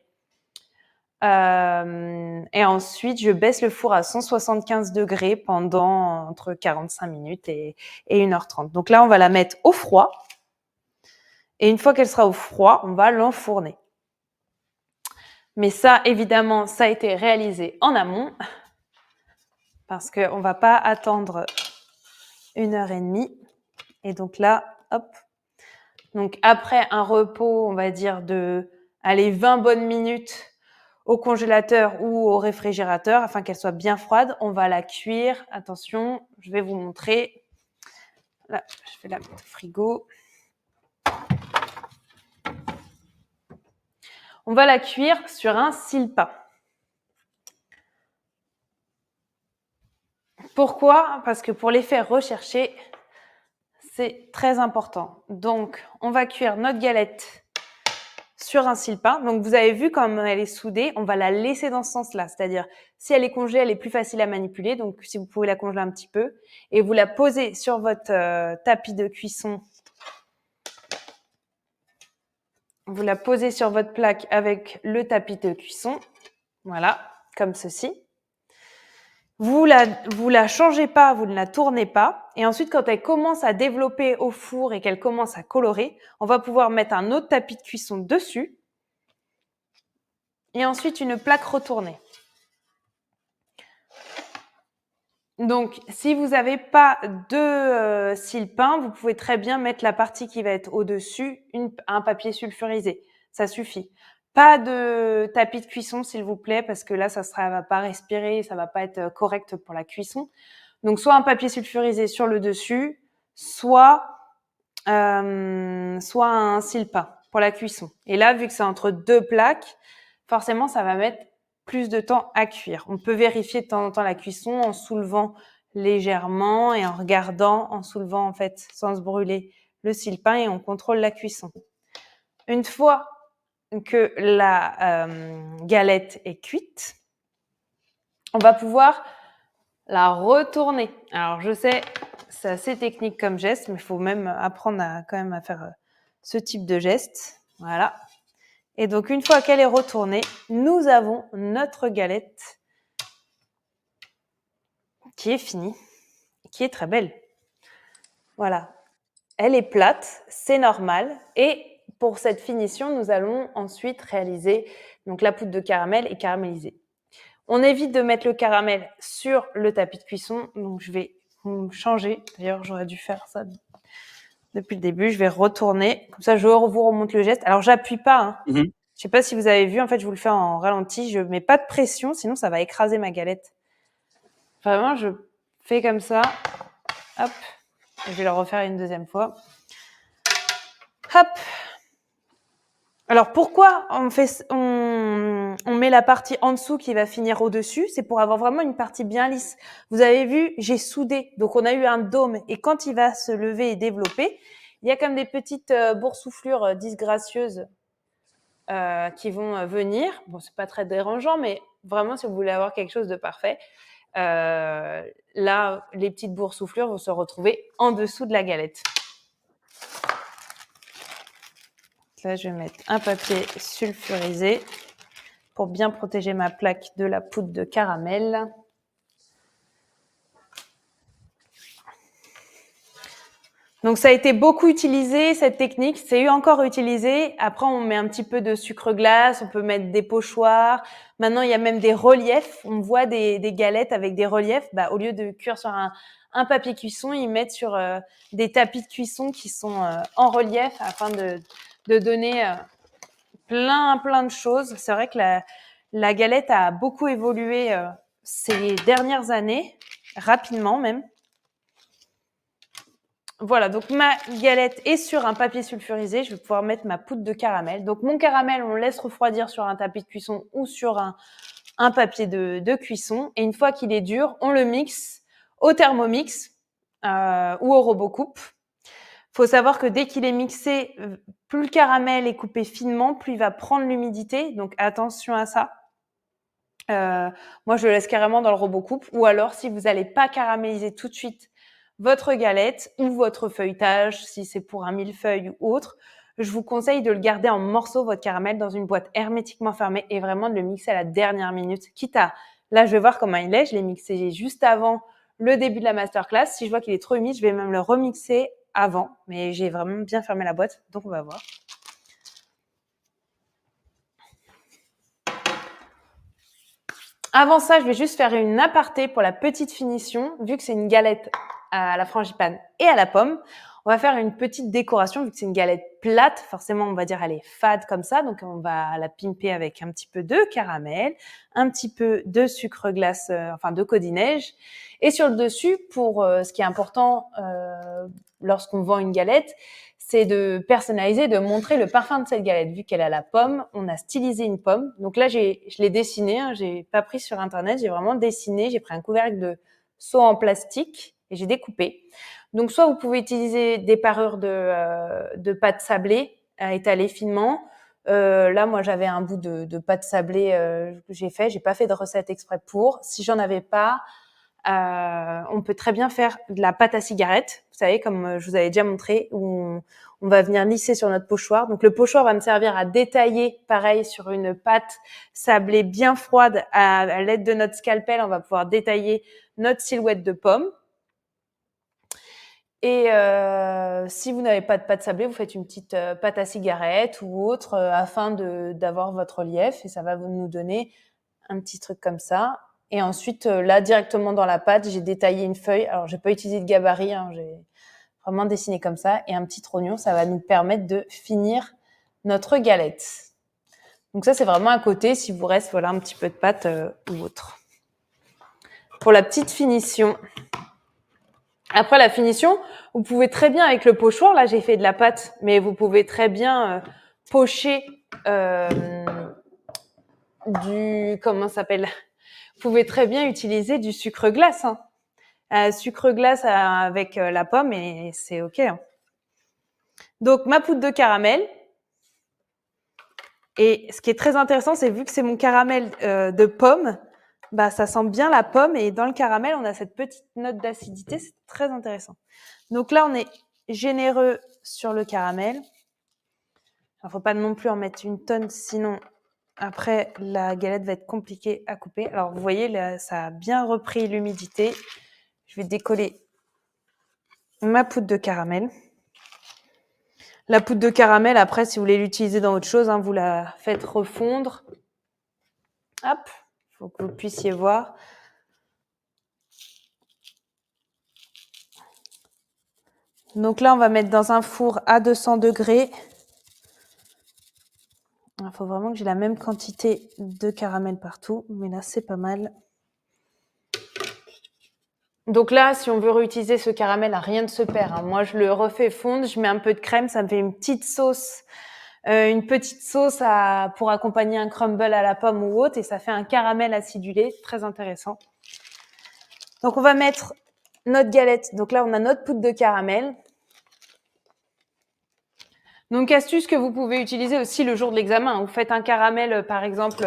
Et ensuite, je baisse le four à 175 degrés pendant entre 45 minutes et 1h30. Donc là, on va la mettre au froid. Et une fois qu'elle sera au froid, on va l'enfourner. Mais ça, évidemment, ça a été réalisé en amont parce qu'on ne va pas attendre 1h30. Et donc là, hop. Donc après un repos, on va dire de 20 bonnes minutes au congélateur ou au réfrigérateur afin qu'elle soit bien froide, on va la cuire. Attention, je vais vous montrer. Là, je fais la mettre au frigo. On va la cuire sur un sile-pain. Pourquoi ? Parce que pour l'effet recherché, c'est très important. Donc, on va cuire notre galette sur un sile-pain. Donc, vous avez vu comme elle est soudée, on va la laisser dans ce sens-là. C'est-à-dire, si elle est congelée, elle est plus facile à manipuler. Donc, si vous pouvez la congeler un petit peu et vous la posez sur votre tapis de cuisson. Vous la posez sur votre plaque avec le tapis de cuisson. Voilà, comme ceci. Vous la changez pas, vous ne la tournez pas. Et ensuite, quand elle commence à développer au four et qu'elle commence à colorer, on va pouvoir mettre un autre tapis de cuisson dessus. Et ensuite, une plaque retournée. Donc, si vous n'avez pas de sile-pain, vous pouvez très bien mettre la partie qui va être au-dessus, un papier sulfurisé. Ça suffit. Pas de tapis de cuisson, s'il vous plaît, parce que là, ça va pas respirer, ça va pas être correct pour la cuisson. Donc, soit un papier sulfurisé sur le dessus, soit un sile-pain pour la cuisson. Et là, vu que c'est entre deux plaques, forcément, ça va mettre plus de temps à cuire. On peut vérifier de temps en temps la cuisson en soulevant légèrement et en regardant, en soulevant en fait sans se brûler le sile-pain et on contrôle la cuisson. Une fois que la galette est cuite, on va pouvoir la retourner. Alors je sais, c'est assez technique comme geste, mais il faut même apprendre quand même à faire ce type de geste. Voilà. Et donc une fois qu'elle est retournée, nous avons notre galette qui est finie, qui est très belle. Voilà. Elle est plate, c'est normal. Et pour cette finition, nous allons ensuite réaliser donc la poudre de caramel et caraméliser. On évite de mettre le caramel sur le tapis de cuisson, donc je vais changer. D'ailleurs, j'aurais dû faire ça depuis le début. Je vais retourner, comme ça je vous remonte le geste. Alors, j'appuie pas. Hein. Je sais pas si vous avez vu, en fait, je vous le fais en ralenti. Je mets pas de pression, sinon ça va écraser ma galette. Vraiment, je fais comme ça. Hop. Je vais le refaire une deuxième fois. Hop. Alors pourquoi on met la partie en dessous qui va finir au-dessus? C'est pour avoir vraiment une partie bien lisse. Vous avez vu, j'ai soudé, donc on a eu un dôme. Et quand il va se lever et développer, il y a comme des petites boursouflures disgracieuses qui vont venir. Bon, c'est pas très dérangeant, mais vraiment, si vous voulez avoir quelque chose de parfait, là, les petites boursouflures vont se retrouver en dessous de la galette. Là, je vais mettre un papier sulfurisé pour bien protéger ma plaque de la poudre de caramel. Donc, ça a été beaucoup utilisé, cette technique. C'est encore utilisé. Après, on met un petit peu de sucre glace. On peut mettre des pochoirs. Maintenant, il y a même des reliefs. On voit des galettes avec des reliefs. Au lieu de cuire sur un papier cuisson, ils mettent sur des tapis de cuisson qui sont en relief afin de donner plein de choses. C'est vrai que la galette a beaucoup évolué ces dernières années, rapidement même. Voilà, donc ma galette est sur un papier sulfurisé. Je vais pouvoir mettre ma poudre de caramel. Donc mon caramel, on le laisse refroidir sur un tapis de cuisson ou sur un papier de cuisson. Et une fois qu'il est dur, on le mixe au Thermomix ou au Robocoupe. Faut savoir que dès qu'il est mixé, plus le caramel est coupé finement, plus il va prendre l'humidité. Donc attention à ça. Moi, je le laisse carrément dans le Robocoupe. Ou alors, si vous n'allez pas caraméliser tout de suite votre galette ou votre feuilletage, si c'est pour un millefeuille ou autre, je vous conseille de le garder en morceaux, votre caramel, dans une boîte hermétiquement fermée et vraiment de le mixer à la dernière minute. Quitte à, là, je vais voir comment il est. Je l'ai mixé juste avant le début de la masterclass. Si je vois qu'il est trop humide, je vais même le remixer avant. Mais j'ai vraiment bien fermé la boîte, donc on va voir. Avant ça, je vais juste faire une aparté pour la petite finition. Vu que c'est une galette à la frangipane et à la pomme, on va faire une petite décoration. Vu que c'est une galette plate, forcément, on va dire elle est fade comme ça. Donc, on va la pimper avec un petit peu de caramel, un petit peu de sucre glace, enfin de codinège. Et sur le dessus, pour ce qui est important lorsqu'on vend une galette, c'est de personnaliser, de montrer le parfum de cette galette. Vu qu'elle a la pomme, on a stylisé une pomme. Donc là, je l'ai dessinée, hein, j'ai pas pris sur Internet, j'ai vraiment dessiné. J'ai pris un couvercle de seau en plastique et j'ai découpé. Donc soit vous pouvez utiliser des parures de pâte sablée à étaler finement. Là, moi, j'avais un bout de pâte sablée que j'ai fait. J'ai pas fait de recette exprès pour. Si j'en avais pas, on peut très bien faire de la pâte à cigarette, vous savez, comme je vous avais déjà montré, où on va venir lisser sur notre pochoir. Donc le pochoir va me servir à détailler, pareil, sur une pâte sablée bien froide. À l'aide de notre scalpel, on va pouvoir détailler notre silhouette de pomme. Et si vous n'avez pas de pâte sablée, vous faites une petite pâte à cigarette ou autre afin d'avoir votre relief, et ça va nous donner un petit truc comme ça. Et ensuite, là, directement dans la pâte, j'ai détaillé une feuille. Alors, j'ai pas utilisé de gabarit, hein, j'ai vraiment dessiné comme ça. Et un petit trognon, ça va nous permettre de finir notre galette. Donc ça, c'est vraiment à côté, si vous reste voilà, un petit peu de pâte ou autre. Pour la petite finition. Après la finition, vous pouvez très bien, avec le pochoir, là, j'ai fait de la pâte, mais vous pouvez très bien pocher comment ça s'appelle ? Vous pouvez très bien utiliser du sucre glace. Sucre glace avec la pomme et c'est OK. Hein. Donc, ma poudre de caramel. Et ce qui est très intéressant, c'est vu que c'est mon caramel de pomme, ça sent bien la pomme. Et dans le caramel, on a cette petite note d'acidité. C'est très intéressant. Donc là, on est généreux sur le caramel. Il ne faut pas non plus en mettre une tonne, sinon après, la galette va être compliquée à couper. Alors, vous voyez, là, ça a bien repris l'humidité. Je vais décoller ma poudre de caramel. La poudre de caramel, après, si vous voulez l'utiliser dans autre chose, hein, vous la faites refondre. Hop, il faut que vous puissiez voir. Donc là, on va mettre dans un four à 200 degrés. Il faut vraiment que j'ai la même quantité de caramel partout, mais là, c'est pas mal. Donc là, si on veut réutiliser ce caramel, rien ne se perd, hein. Moi, je le refais fondre, je mets un peu de crème, ça me fait une petite sauce pour accompagner un crumble à la pomme ou autre, et ça fait un caramel acidulé, très intéressant. Donc, on va mettre notre galette. Donc là, on a notre poudre de caramel. Donc, astuce que vous pouvez utiliser aussi le jour de l'examen. Vous faites un caramel, par exemple,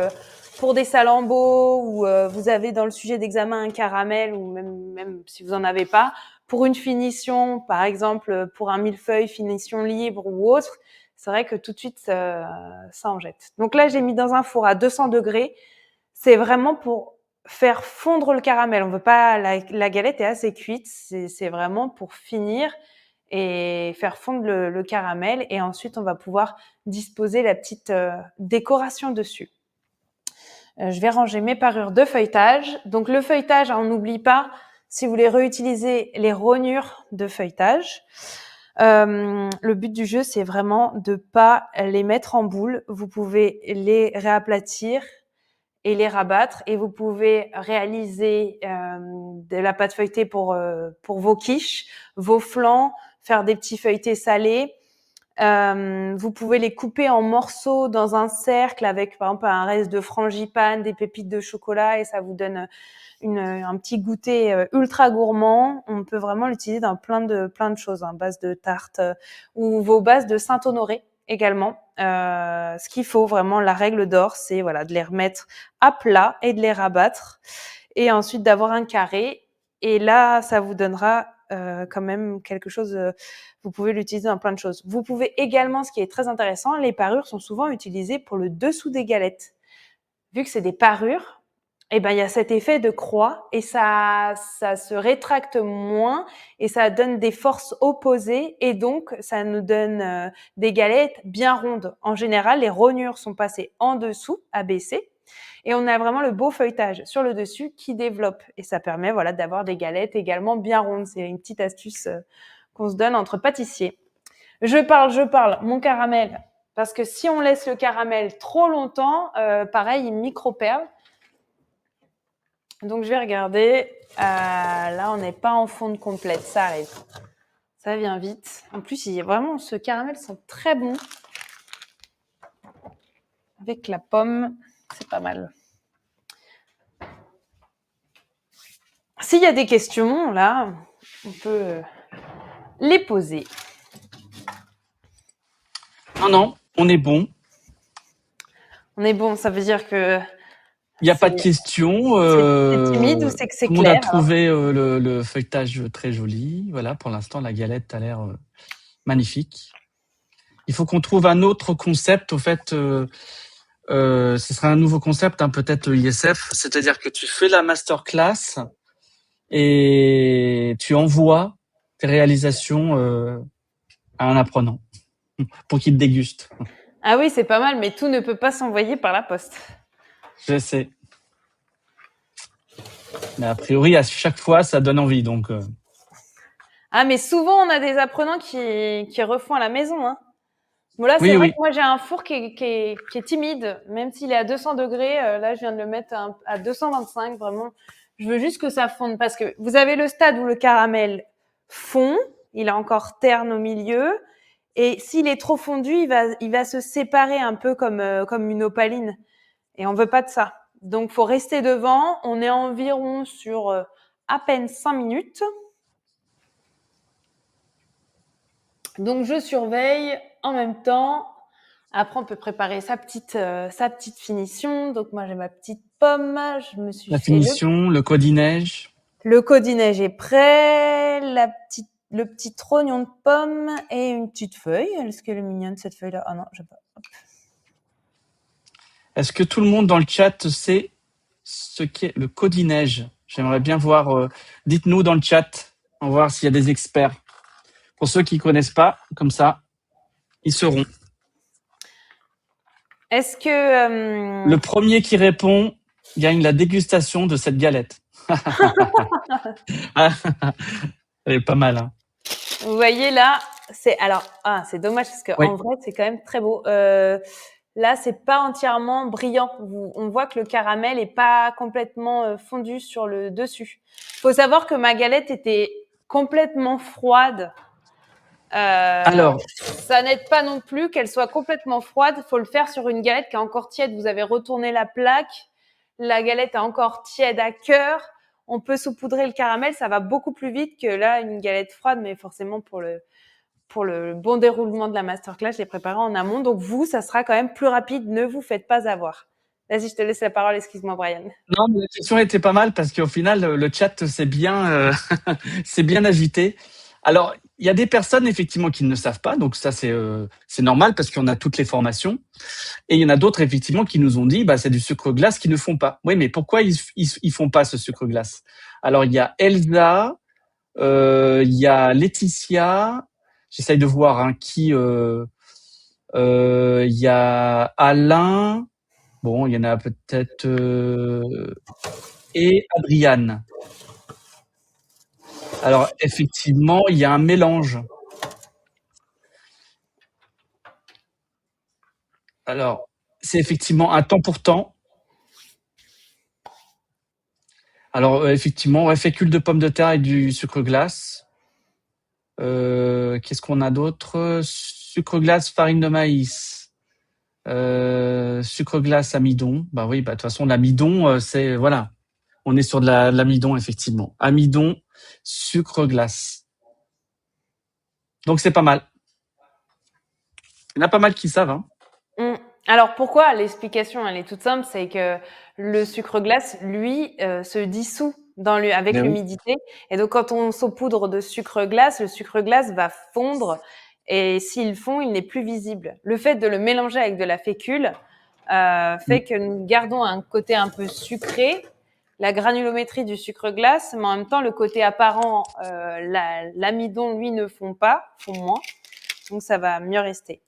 pour des salambeaux, ou vous avez dans le sujet d'examen un caramel, ou même si vous n'en avez pas, pour une finition, par exemple, pour un millefeuille, finition libre ou autre, c'est vrai que tout de suite, ça en jette. Donc là, j'ai mis dans un four à 200 degrés. C'est vraiment pour faire fondre le caramel. On veut pas, la galette est assez cuite. C'est vraiment pour finir et faire fondre le caramel. Et ensuite, on va pouvoir disposer la petite décoration dessus. Je vais ranger mes parures de feuilletage. Donc, le feuilletage, on n'oublie pas, si vous voulez réutiliser les rognures de feuilletage, le but du jeu, c'est vraiment de pas les mettre en boule. Vous pouvez les réaplatir et les rabattre, et vous pouvez réaliser de la pâte feuilletée pour vos quiches, vos flancs, faire des petits feuilletés salés. Vous pouvez les couper en morceaux dans un cercle avec, par exemple, un reste de frangipane, des pépites de chocolat, et ça vous donne un petit goûter ultra gourmand. On peut vraiment l'utiliser dans plein de choses, hein, base de tarte ou vos bases de Saint-Honoré également. Ce qu'il faut vraiment, la règle d'or, c'est voilà, de les remettre à plat et de les rabattre, et ensuite d'avoir un carré. Et là, ça vous donnera quand même quelque chose. Vous pouvez l'utiliser dans plein de choses. Vous pouvez également, ce qui est très intéressant, les parures sont souvent utilisées pour le dessous des galettes. Vu que c'est des parures, eh ben, il y a cet effet de croix, et ça se rétracte moins, et ça donne des forces opposées, et donc ça nous donne des galettes bien rondes. En général, les rognures sont passées en dessous, abaissées, et on a vraiment le beau feuilletage sur le dessus qui développe, et ça permet voilà d'avoir des galettes également bien rondes. C'est une petite astuce qu'on se donne entre pâtissiers. Je parle, mon caramel, parce que si on laisse le caramel trop longtemps, pareil, il micro-perle. Donc, je vais regarder. Là, on n'est pas en fonte complète. Ça arrive. Ça vient vite. En plus, il y a vraiment, ce caramel sent très bon. Avec la pomme, c'est pas mal. S'il y a des questions, là, on peut les poser. Non, on est bon. On est bon, ça veut dire que... Il n'y a pas de questions. C'est timide ou c'est que c'est tout le monde a clair, trouvé le feuilletage très joli. Voilà, pour l'instant, la galette a l'air magnifique. Il faut qu'on trouve un autre concept. Au fait, ce sera un nouveau concept, hein, peut-être ISF. C'est-à-dire que tu fais la masterclass et tu envoies tes réalisations à un apprenant pour qu'il te déguste. Ah oui, c'est pas mal, mais tout ne peut pas s'envoyer par la poste. Je sais. Mais a priori, à chaque fois, ça donne envie. Donc, Ah, mais souvent, on a des apprenants qui refont à la maison, hein. Bon, là, c'est oui, vrai oui. que moi, j'ai un four qui est timide, même s'il est à 200 degrés. Là, je viens de le mettre à 225, vraiment. Je veux juste que ça fonde, parce que vous avez le stade où le caramel fond, il est encore terne au milieu, et s'il est trop fondu, il va se séparer un peu comme une opaline, et on veut pas de ça. Donc, faut rester devant. On est environ sur à peine 5 minutes. Donc, je surveille en même temps. Après, on peut préparer sa petite finition. Donc, moi, j'ai ma petite pomme. Je me suis La fait finition, le codinège. le codinège est prêt. Le petit trognon de pomme et une petite feuille. Est-ce qu'elle est mignonne, cette feuille-là? Ah non, je sais pas. Hop. Est-ce que tout le monde dans le chat sait ce qu'est le codinège? J'aimerais bien voir. Dites-nous dans le chat, on va voir s'il y a des experts. Pour ceux qui connaissent pas, comme ça, ils sauront. Est-ce que Le premier qui répond gagne la dégustation de cette galette. Elle est pas mal, hein. vous voyez là, c'est dommage parce que Oui. en vrai c'est quand même très beau. Là c'est pas entièrement brillant. On voit que le caramel est pas complètement fondu sur le dessus. Faut savoir que ma galette était complètement froide. Alors, Ça n'aide pas non plus qu'elle soit complètement froide. Faut le faire sur une galette qui est encore tiède. Vous avez retourné la plaque, la galette est encore tiède à cœur. On peut saupoudrer le caramel, ça va beaucoup plus vite que là une galette froide, mais forcément pour le bon déroulement de la masterclass, je l'ai préparé en amont. Donc vous, ça sera quand même plus rapide. Ne vous faites pas avoir. Vas-y, je te laisse la parole. Excuse-moi, Brian. non, mais la question était pas mal parce qu'au final, le chat s'est bien, c'est bien agité. Alors, il y a des personnes effectivement qui ne savent pas, donc ça c'est normal parce qu'on a toutes les formations. Et il y en a d'autres effectivement qui nous ont dit, bah c'est du sucre glace qu'ils ne font pas. Oui, mais pourquoi ils font pas ce sucre glace? Alors il y a Elsa, il y a Laetitia. J'essaye de voir qui. Il y a Alain. Bon, il y en a peut-être et Adriane. Alors effectivement, il y a un mélange. Alors, c'est effectivement un temps pour temps. Alors effectivement, ouais, fécule de pommes de terre et du sucre glace. Qu'est-ce qu'on a d'autre? Sucre glace, farine de maïs. Sucre glace, amidon. Bah oui, bah de toute façon l'amidon, c'est voilà. On est sur de l'amidon effectivement. Amidon, sucre glace. Donc c'est pas mal. Il y en a pas mal qui savent. Hein. Alors pourquoi? L'explication, elle est toute simple, c'est que le sucre glace, lui, se dissout avec Ben oui. l'humidité. Et donc quand on saupoudre de sucre glace, le sucre glace va fondre. Et s'il fond, il n'est plus visible. Le fait de le mélanger avec de la fécule fait que nous gardons un côté un peu sucré, la granulométrie du sucre glace, mais en même temps, le côté apparent, l'amidon, lui, ne fond pas, fond moins. Donc ça va mieux rester.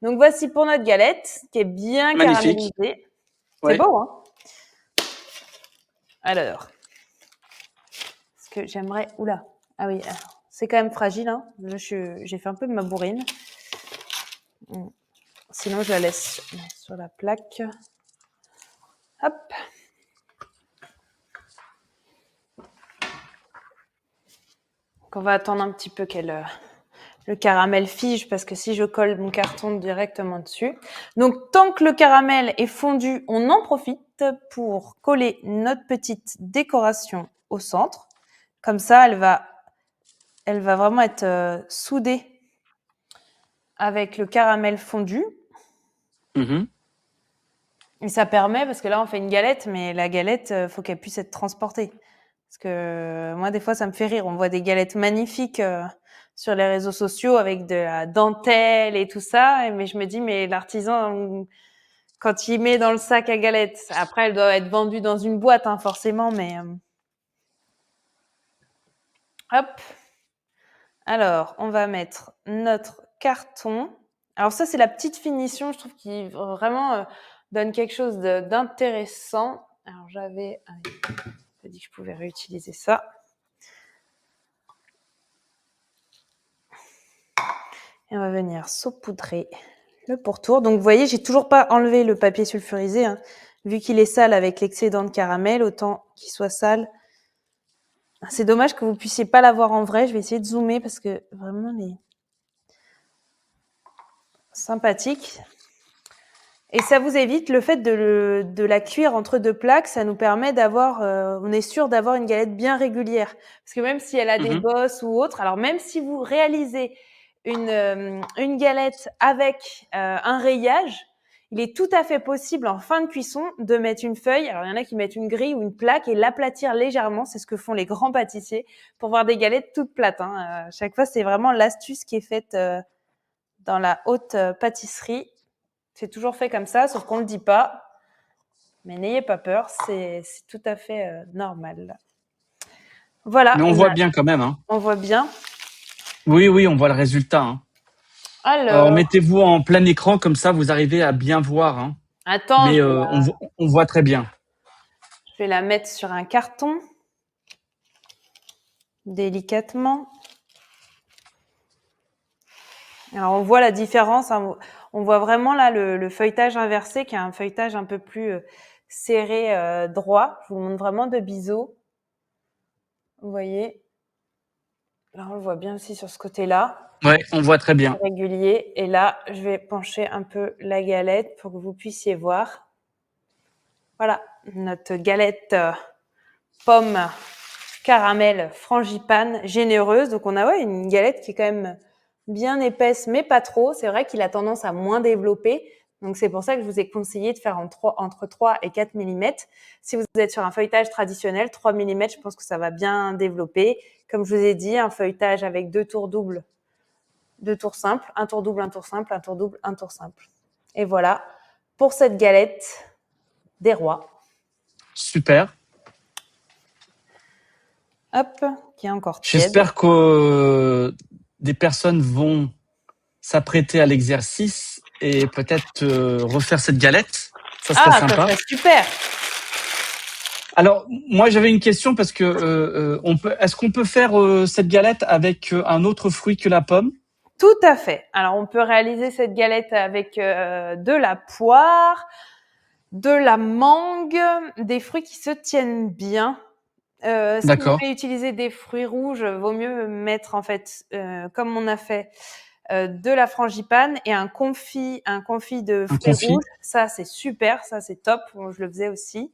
Donc voici pour notre galette qui est bien Magnifique. caramélisée. C'est Ouais. beau, hein? Alors, ce que j'aimerais... Oula. Ah oui, c'est quand même fragile. Hein. Là, j'ai fait un peu de ma bourrine. Sinon, je la laisse sur la plaque. Hop. Donc, on va attendre un petit peu le caramel fige parce que si je colle mon carton directement dessus. Donc, tant que le caramel est fondu, on en profite pour coller notre petite décoration au centre. Comme ça, elle va vraiment être soudée avec le caramel fondu. Mm-hmm. Et ça permet, parce que là, on fait une galette, mais la galette, faut qu'elle puisse être transportée. Parce que moi, des fois, ça me fait rire. On voit des galettes magnifiques sur les réseaux sociaux avec de la dentelle et tout ça. Mais je me dis, mais l'artisan, quand il met dans le sac à galettes, après, elle doit être vendue dans une boîte, hein, forcément, mais... Hop. Alors, on va mettre notre carton. Alors ça, c'est la petite finition, je trouve, qui vraiment donne quelque chose d'intéressant. Alors j'avais dit que je pouvais réutiliser ça. Et on va venir saupoudrer le pourtour. Donc vous voyez, j'ai toujours pas enlevé le papier sulfurisé. Hein. Vu qu'il est sale avec l'excédent de caramel, autant qu'il soit sale. C'est dommage que vous puissiez pas l'avoir en vrai. Je vais essayer de zoomer parce que vraiment, les sympathique. Et ça vous évite le fait de la cuire entre deux plaques. Ça nous permet d'avoir, on est sûr d'avoir une galette bien régulière. Parce que même si elle a des bosses ou autre, alors même si vous réalisez une galette avec un rayage, il est tout à fait possible en fin de cuisson de mettre une feuille. Alors il y en a qui mettent une grille ou une plaque et l'aplatir légèrement. C'est ce que font les grands pâtissiers pour avoir des galettes toutes plates. Hein. À chaque fois, c'est vraiment l'astuce qui est faite dans la haute pâtisserie. C'est toujours fait comme ça, sauf qu'on ne le dit pas. Mais n'ayez pas peur, c'est tout à fait normal. Voilà, Mais on voit bien quand même. Hein. on voit bien. Oui, oui, on voit le résultat. Hein. Alors, Alors, mettez-vous en plein écran, comme ça, vous arrivez à bien voir. Hein. attends, Mais on voit très bien. je vais la mettre sur un carton, délicatement. Alors, on voit la différence. Hein. On voit vraiment là le feuilletage inversé, qui est un feuilletage un peu plus serré, droit. Je vous montre vraiment de biseau. Vous voyez. Là, on le voit bien aussi sur ce côté-là. Ouais, on voit très bien. Régulier. Et là, je vais pencher un peu la galette pour que vous puissiez voir. Voilà, notre galette pomme, caramel, frangipane, généreuse. Donc, on a une galette qui est quand même bien épaisse, mais pas trop. C'est vrai qu'il a tendance à moins développer. Donc, c'est pour ça que je vous ai conseillé de faire entre 3 et 4 mm. Si vous êtes sur un feuilletage traditionnel, 3 mm, je pense que ça va bien développer. Comme je vous ai dit, un feuilletage avec 2 tours doubles, 2 tours simples, un tour double, un tour simple, un tour double, un tour simple. Et voilà pour cette galette des rois. Super. Hop, qui est encore tiède. J'espère que des personnes vont s'apprêter à l'exercice et peut-être refaire cette galette. Ça serait Ah, ça sympa. serait super. Alors, moi, j'avais une question parce que est-ce qu'on peut faire cette galette avec un autre fruit que la pomme? Tout à fait. Alors, on peut réaliser cette galette avec de la poire, de la mangue, des fruits qui se tiennent bien. Si vous D'accord. voulez utiliser des fruits rouges, vaut mieux mettre en fait, comme on a fait, de la frangipane et un confit de Un fruits confit. rouges. Ça, c'est super, ça, c'est top. Bon, je le faisais aussi.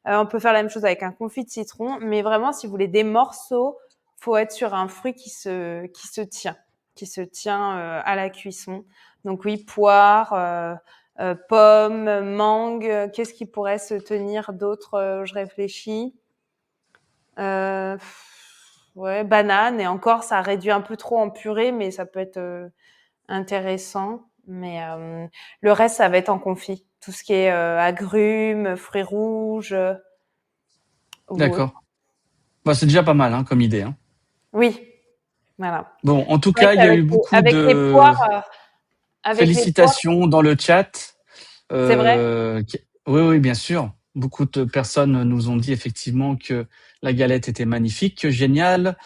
On peut faire la même chose avec un confit de citron, mais vraiment, si vous voulez des morceaux, faut être sur un fruit qui se tient à la cuisson. Donc oui, poire, pomme, mangue. Qu'est-ce qui pourrait se tenir d'autre? Je réfléchis. Euh, ouais, banane. Et encore, ça réduit un peu trop en purée, mais ça peut être intéressant. Mais le reste, ça va être en confit. Tout ce qui est agrumes, fruits rouges ou autre. D'accord. Bah, c'est déjà pas mal hein, comme idée. Hein. Oui, voilà. Bon, en tout C'est vrai cas, il y a eu beaucoup qu'avec les de poires, avec les poires, félicitations dans le chat. c'est vrai. Oui, oui, bien sûr. Beaucoup de personnes nous ont dit effectivement que la galette était magnifique, géniale,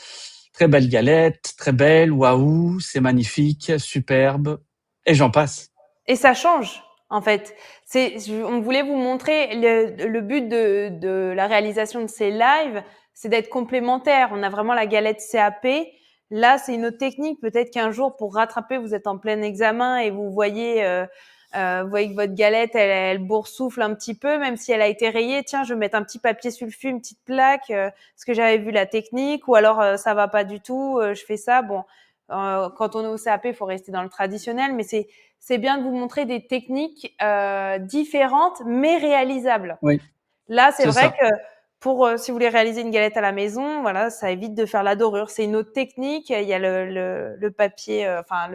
très belle galette, très belle, waouh, c'est magnifique, superbe, et j'en passe. Et ça change, en fait. On voulait vous montrer le but de la réalisation de ces lives, c'est d'être complémentaire. On a vraiment la galette CAP. Là, c'est une autre technique. Peut-être qu'un jour, pour rattraper, vous êtes en plein examen et vous voyez que votre galette, elle boursoufle un petit peu, même si elle a été rayée. Tiens, je vais mettre un petit papier sulfu, une petite plaque, parce que j'avais vu la technique, ou alors ça va pas du tout, je fais ça. Bon, quand on est au CAP, il faut rester dans le traditionnel, mais c'est bien de vous montrer des techniques différentes mais réalisables. Oui, Là, c'est c'est vrai ça. que pour si vous voulez réaliser une galette à la maison, voilà, ça évite de faire la dorure. C'est une autre technique. Il y a le papier, enfin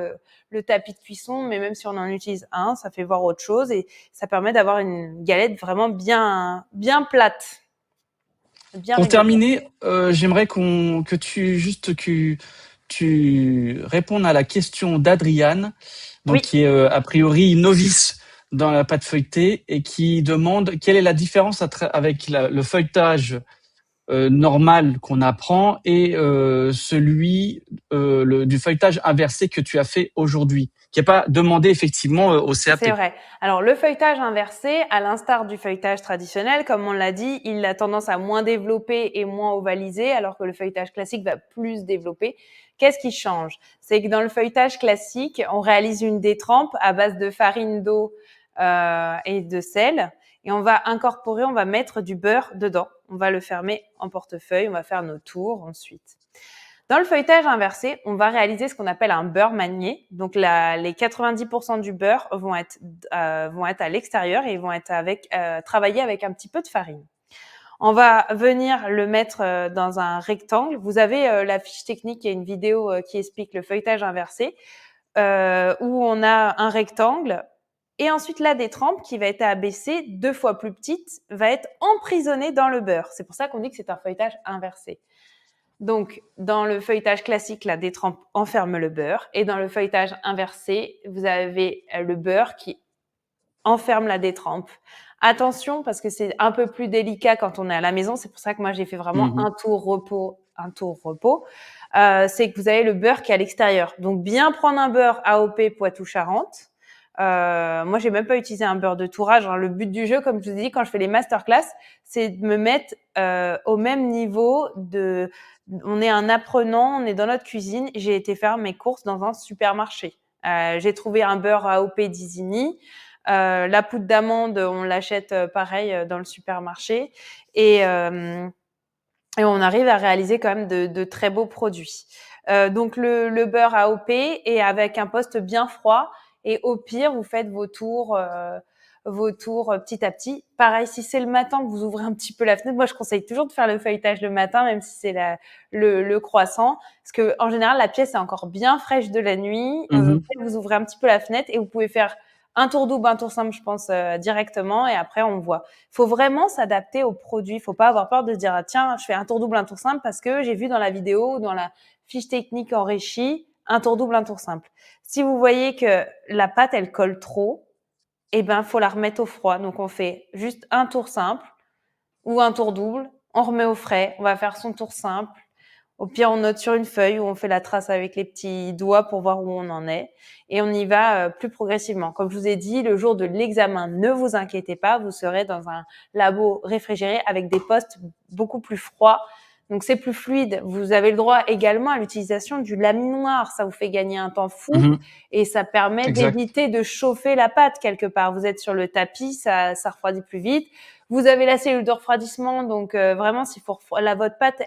le tapis de cuisson, mais même si on en utilise un, ça fait voir autre chose et ça permet d'avoir une galette vraiment bien plate, bien Pour régulière. terminer, j'aimerais que tu répondes à la question d'Adriane, donc Oui. qui est a priori novice dans la pâte feuilletée et qui demande quelle est la différence avec le feuilletage normal qu'on apprend et celui du feuilletage inversé que tu as fait aujourd'hui, qui n'est pas demandé effectivement au C'est CAP. vrai. Alors, le feuilletage inversé, à l'instar du feuilletage traditionnel, comme on l'a dit, il a tendance à moins développer et moins ovaliser, alors que le feuilletage classique va plus développer. Qu'est-ce qui change? C'est que dans le feuilletage classique, on réalise une détrempe à base de farine, d'eau et de sel. Et on va mettre du beurre dedans. On va le fermer en portefeuille. On va faire nos tours ensuite. Dans le feuilletage inversé, on va réaliser ce qu'on appelle un beurre manié. Donc, les 90% du beurre vont être à l'extérieur et ils vont être travaillés avec un petit peu de farine. On va venir le mettre dans un rectangle. Vous avez la fiche technique et une vidéo qui explique le feuilletage inversé, où on a un rectangle. Et ensuite, la détrempe qui va être abaissée 2 fois plus petite va être emprisonnée dans le beurre. C'est pour ça qu'on dit que c'est un feuilletage inversé. Donc, dans le feuilletage classique, la détrempe enferme le beurre. Et dans le feuilletage inversé, vous avez le beurre qui enferme la détrempe. Attention, parce que c'est un peu plus délicat quand on est à la maison. C'est pour ça que moi, j'ai fait vraiment un tour repos. C'est que vous avez le beurre qui est à l'extérieur. Donc, bien prendre un beurre AOP Poitou-Charentes. Moi, j'ai même pas utilisé un beurre de tourage. Hein. Le but du jeu, comme je vous ai dit, quand je fais les masterclass, c'est de me mettre au même niveau de... On est un apprenant, on est dans notre cuisine. J'ai été faire mes courses dans un supermarché. J'ai trouvé un beurre AOP d'Isigny. La poudre d'amande, on l'achète pareil dans le supermarché. Et on arrive à réaliser quand même de très beaux produits. Donc le beurre AOP est avec un poste bien froid et au pire vous faites vos tours petit à petit. Pareil, si c'est le matin que vous ouvrez un petit peu la fenêtre, moi je conseille toujours de faire le feuilletage le matin, même si c'est le croissant, parce que en général la pièce est encore bien fraîche de la nuit. Vous ouvrez un petit peu la fenêtre et vous pouvez faire un tour double, un tour simple, je pense, directement. Et après, on voit. Il faut vraiment s'adapter au produit. Il faut pas avoir peur de se dire, ah, tiens, je fais un tour double, un tour simple parce que j'ai vu dans la vidéo ou dans la fiche technique enrichie, un tour double, un tour simple. Si vous voyez que la pâte, elle colle trop, eh ben, faut la remettre au froid. Donc, on fait juste un tour simple ou un tour double. On remet au frais. On va faire son tour simple. Au pire, on note sur une feuille où on fait la trace avec les petits doigts pour voir où on en est. Et on y va plus progressivement. Comme je vous ai dit, le jour de l'examen, ne vous inquiétez pas, vous serez dans un labo réfrigéré avec des postes beaucoup plus froids. Donc, c'est plus fluide. Vous avez le droit également à l'utilisation du laminoir. Ça vous fait gagner un temps fou et ça permet d'éviter de chauffer la pâte quelque part. Vous êtes sur le tapis, ça refroidit plus vite. Vous avez la cellule de refroidissement. Donc, vraiment, s'il faut votre pâte,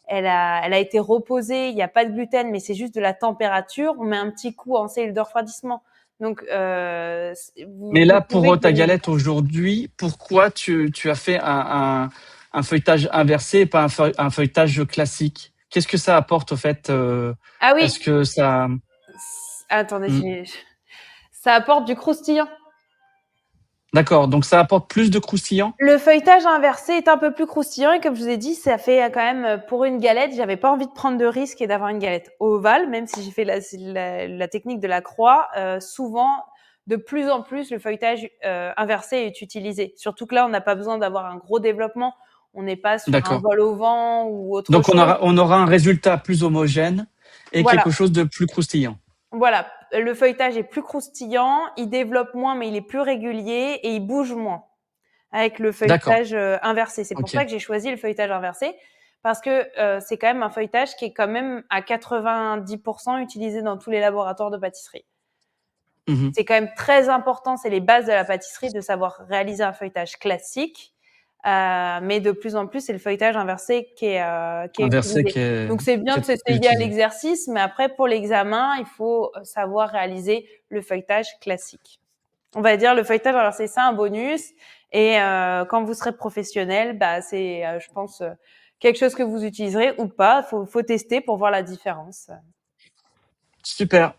elle a été reposée, il n'y a pas de gluten, mais c'est juste de la température. On met un petit coup en cellule de refroidissement. Donc, Mais là, pour ta galette aujourd'hui, pourquoi tu as fait un feuilletage inversé et pas un feuilletage classique? Qu'est-ce que ça apporte au fait Ah oui. Est-ce que ça... Attendez, ça apporte du croustillant. D'accord, donc ça apporte plus de croustillant? Le feuilletage inversé est un peu plus croustillant et comme je vous ai dit, ça fait quand même, pour une galette, j'avais pas envie de prendre de risque et d'avoir une galette ovale, même si j'ai fait la technique de la croix. Souvent, de plus en plus, le feuilletage inversé est utilisé. Surtout que là, on n'a pas besoin d'avoir un gros développement. On n'est pas sur un vol au vent ou autre chose. Donc on aura un résultat plus homogène et quelque chose de plus croustillant. Voilà, le feuilletage est plus croustillant, il développe moins, mais il est plus régulier et il bouge moins avec le feuilletage inversé. C'est pour ça que j'ai choisi le feuilletage inversé parce que c'est quand même un feuilletage qui est quand même à 90% utilisé dans tous les laboratoires de pâtisserie. C'est quand même très important, c'est les bases de la pâtisserie de savoir réaliser un feuilletage classique. Mais de plus en plus, c'est le feuilletage inversé qui est utilisé. Donc, c'est bien de s'essayer à l'exercice, mais après, pour l'examen, il faut savoir réaliser le feuilletage classique. On va dire le feuilletage inversé, c'est un bonus. Et quand vous serez professionnel, bah, c'est, je pense, quelque chose que vous utiliserez ou pas. Faut tester pour voir la différence. Super.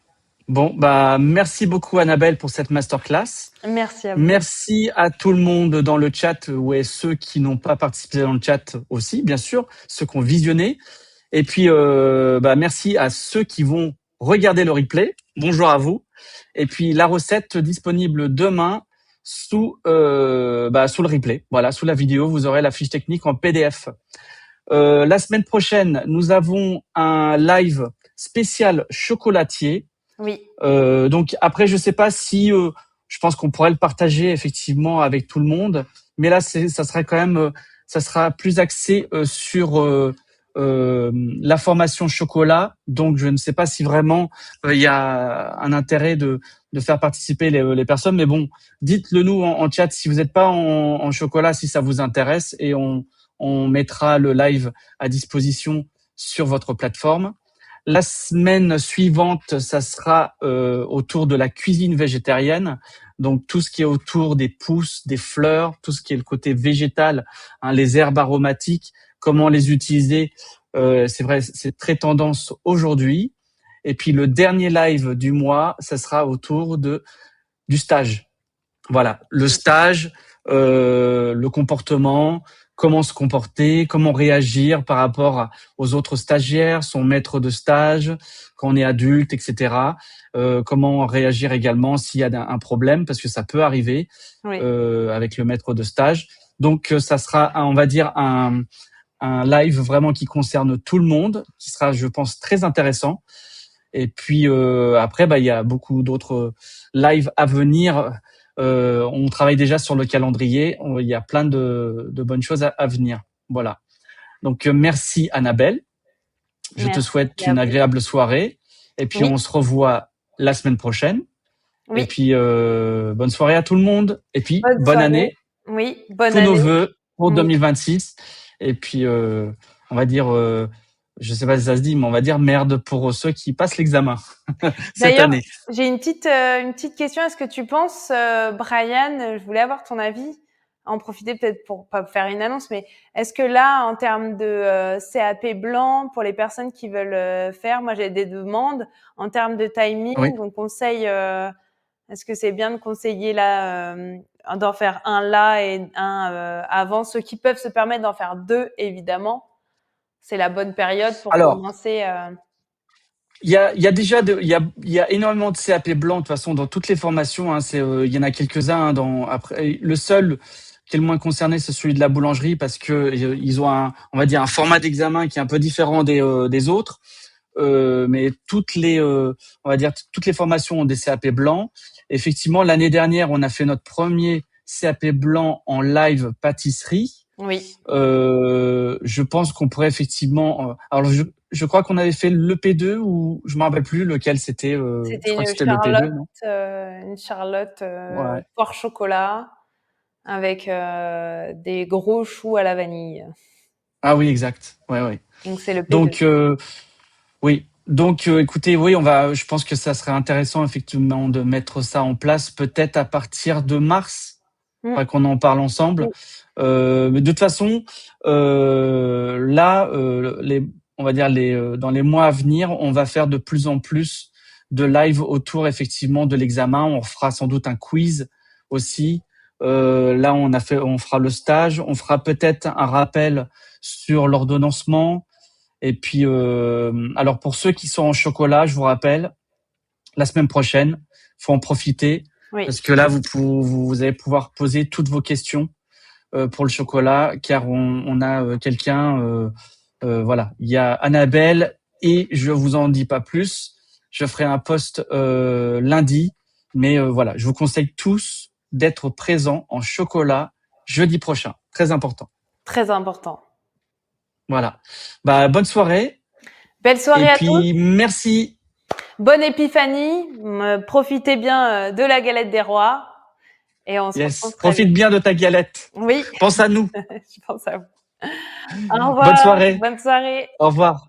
Bon, bah, merci beaucoup Annabelle pour cette masterclass. Merci à vous. Merci à tout le monde dans le chat ou ceux qui n'ont pas participé dans le chat aussi, bien sûr, ceux qui ont visionné. Et puis, merci à ceux qui vont regarder le replay. Bonjour à vous. Et puis, la recette disponible demain sous le replay. Voilà, sous la vidéo, vous aurez la fiche technique en PDF. La semaine prochaine, nous avons un live spécial chocolatier. Oui. Donc après, je sais pas si je pense qu'on pourrait le partager effectivement avec tout le monde, mais là ça sera plus axé sur la formation chocolat. Donc je ne sais pas si vraiment il y a un intérêt de faire participer les personnes, mais bon, dites-le nous en chat si vous n'êtes pas en chocolat, si ça vous intéresse, et on mettra le live à disposition sur votre plateforme. La semaine suivante, ça sera autour de la cuisine végétarienne. Donc, tout ce qui est autour des pousses, des fleurs, tout ce qui est le côté végétal, les herbes aromatiques, comment les utiliser. C'est vrai, c'est très tendance aujourd'hui. Et puis, le dernier live du mois, ça sera autour du stage. Voilà, le stage, le comportement, comment se comporter, comment réagir par rapport aux autres stagiaires, son maître de stage, quand on est adulte, etc. Comment réagir également s'il y a un problème, parce que ça peut arriver Oui. avec le maître de stage. Donc, ça sera, on va dire, un live vraiment qui concerne tout le monde, qui sera, je pense, très intéressant. Et puis après, il y a beaucoup d'autres lives à venir. On travaille déjà sur le calendrier. Il y a plein de bonnes choses à venir. Voilà. Donc merci Annabelle. Je te Merci souhaite à une vous. agréable soirée. Et puis Oui. on se revoit la semaine prochaine. Oui. Et puis bonne soirée à tout le monde. Et puis Bonne bonne soirée. année. Oui, bonne Tous nos année. vœux pour Oui. 2026. Et puis on va dire, je sais pas si ça se dit, mais on va dire merde pour ceux qui passent l'examen cette D'ailleurs, année. j'ai une petite question. Est-ce que tu penses, Brian, je voulais avoir ton avis, en profiter peut-être pour pas faire une annonce, mais est-ce que là, en termes de CAP blanc, pour les personnes qui veulent faire, moi j'ai des demandes, en termes de timing, Oui. on conseille, est-ce que c'est bien de conseiller là, d'en faire un là et un avant, ceux qui peuvent se permettre d'en faire 2, évidemment, c'est la bonne période pour Alors, commencer. il y a déjà il y a énormément de CAP blanc de toute façon dans toutes les formations. Hein, il y en a quelques-uns. Après, le seul qui est le moins concerné, c'est celui de la boulangerie parce que ils ont on va dire un format d'examen qui est un peu différent des autres. Mais on va dire toutes les formations ont des CAP blancs. Effectivement, l'année dernière, on a fait notre premier CAP blanc en live pâtisserie. Oui. Je pense qu'on pourrait effectivement. Alors, je crois qu'on avait fait le P2 ou je me rappelle plus lequel c'était. Je C'était crois que c'était le P2, non? Une Charlotte Ouais. poire chocolat avec des gros choux à la vanille. Ah oui, exact. Ouais, ouais. Donc c'est le P2. Donc oui. Donc écoutez, oui, je pense que ça serait intéressant effectivement de mettre ça en place peut-être à partir de mars. Mm. Faudrait qu'on en parle ensemble. Mais de toute façon, là, on va dire dans les mois à venir, on va faire de plus en plus de live autour effectivement de l'examen. On fera sans doute un quiz aussi. Là, on fera le stage. On fera peut-être un rappel sur l'ordonnancement. Et puis, alors pour ceux qui sont en chocolat, je vous rappelle, la semaine prochaine, faut en profiter Oui. parce que là, vous allez pouvoir poser toutes vos questions pour le chocolat, car on a quelqu'un, voilà, il y a Annabelle et je vous en dis pas plus. Je ferai un post lundi, mais voilà, je vous conseille tous d'être présents en chocolat jeudi prochain, très important. Très important. Voilà, bonne soirée Belle soirée et à tous. puis merci. Bonne épiphanie. Profitez bien de la galette des rois. Et on se Yes, retrouve très vite. profite bien de ta galette. Oui, Pense à nous. je pense à vous. Au Bonne revoir. soirée. Bonne soirée. Au revoir.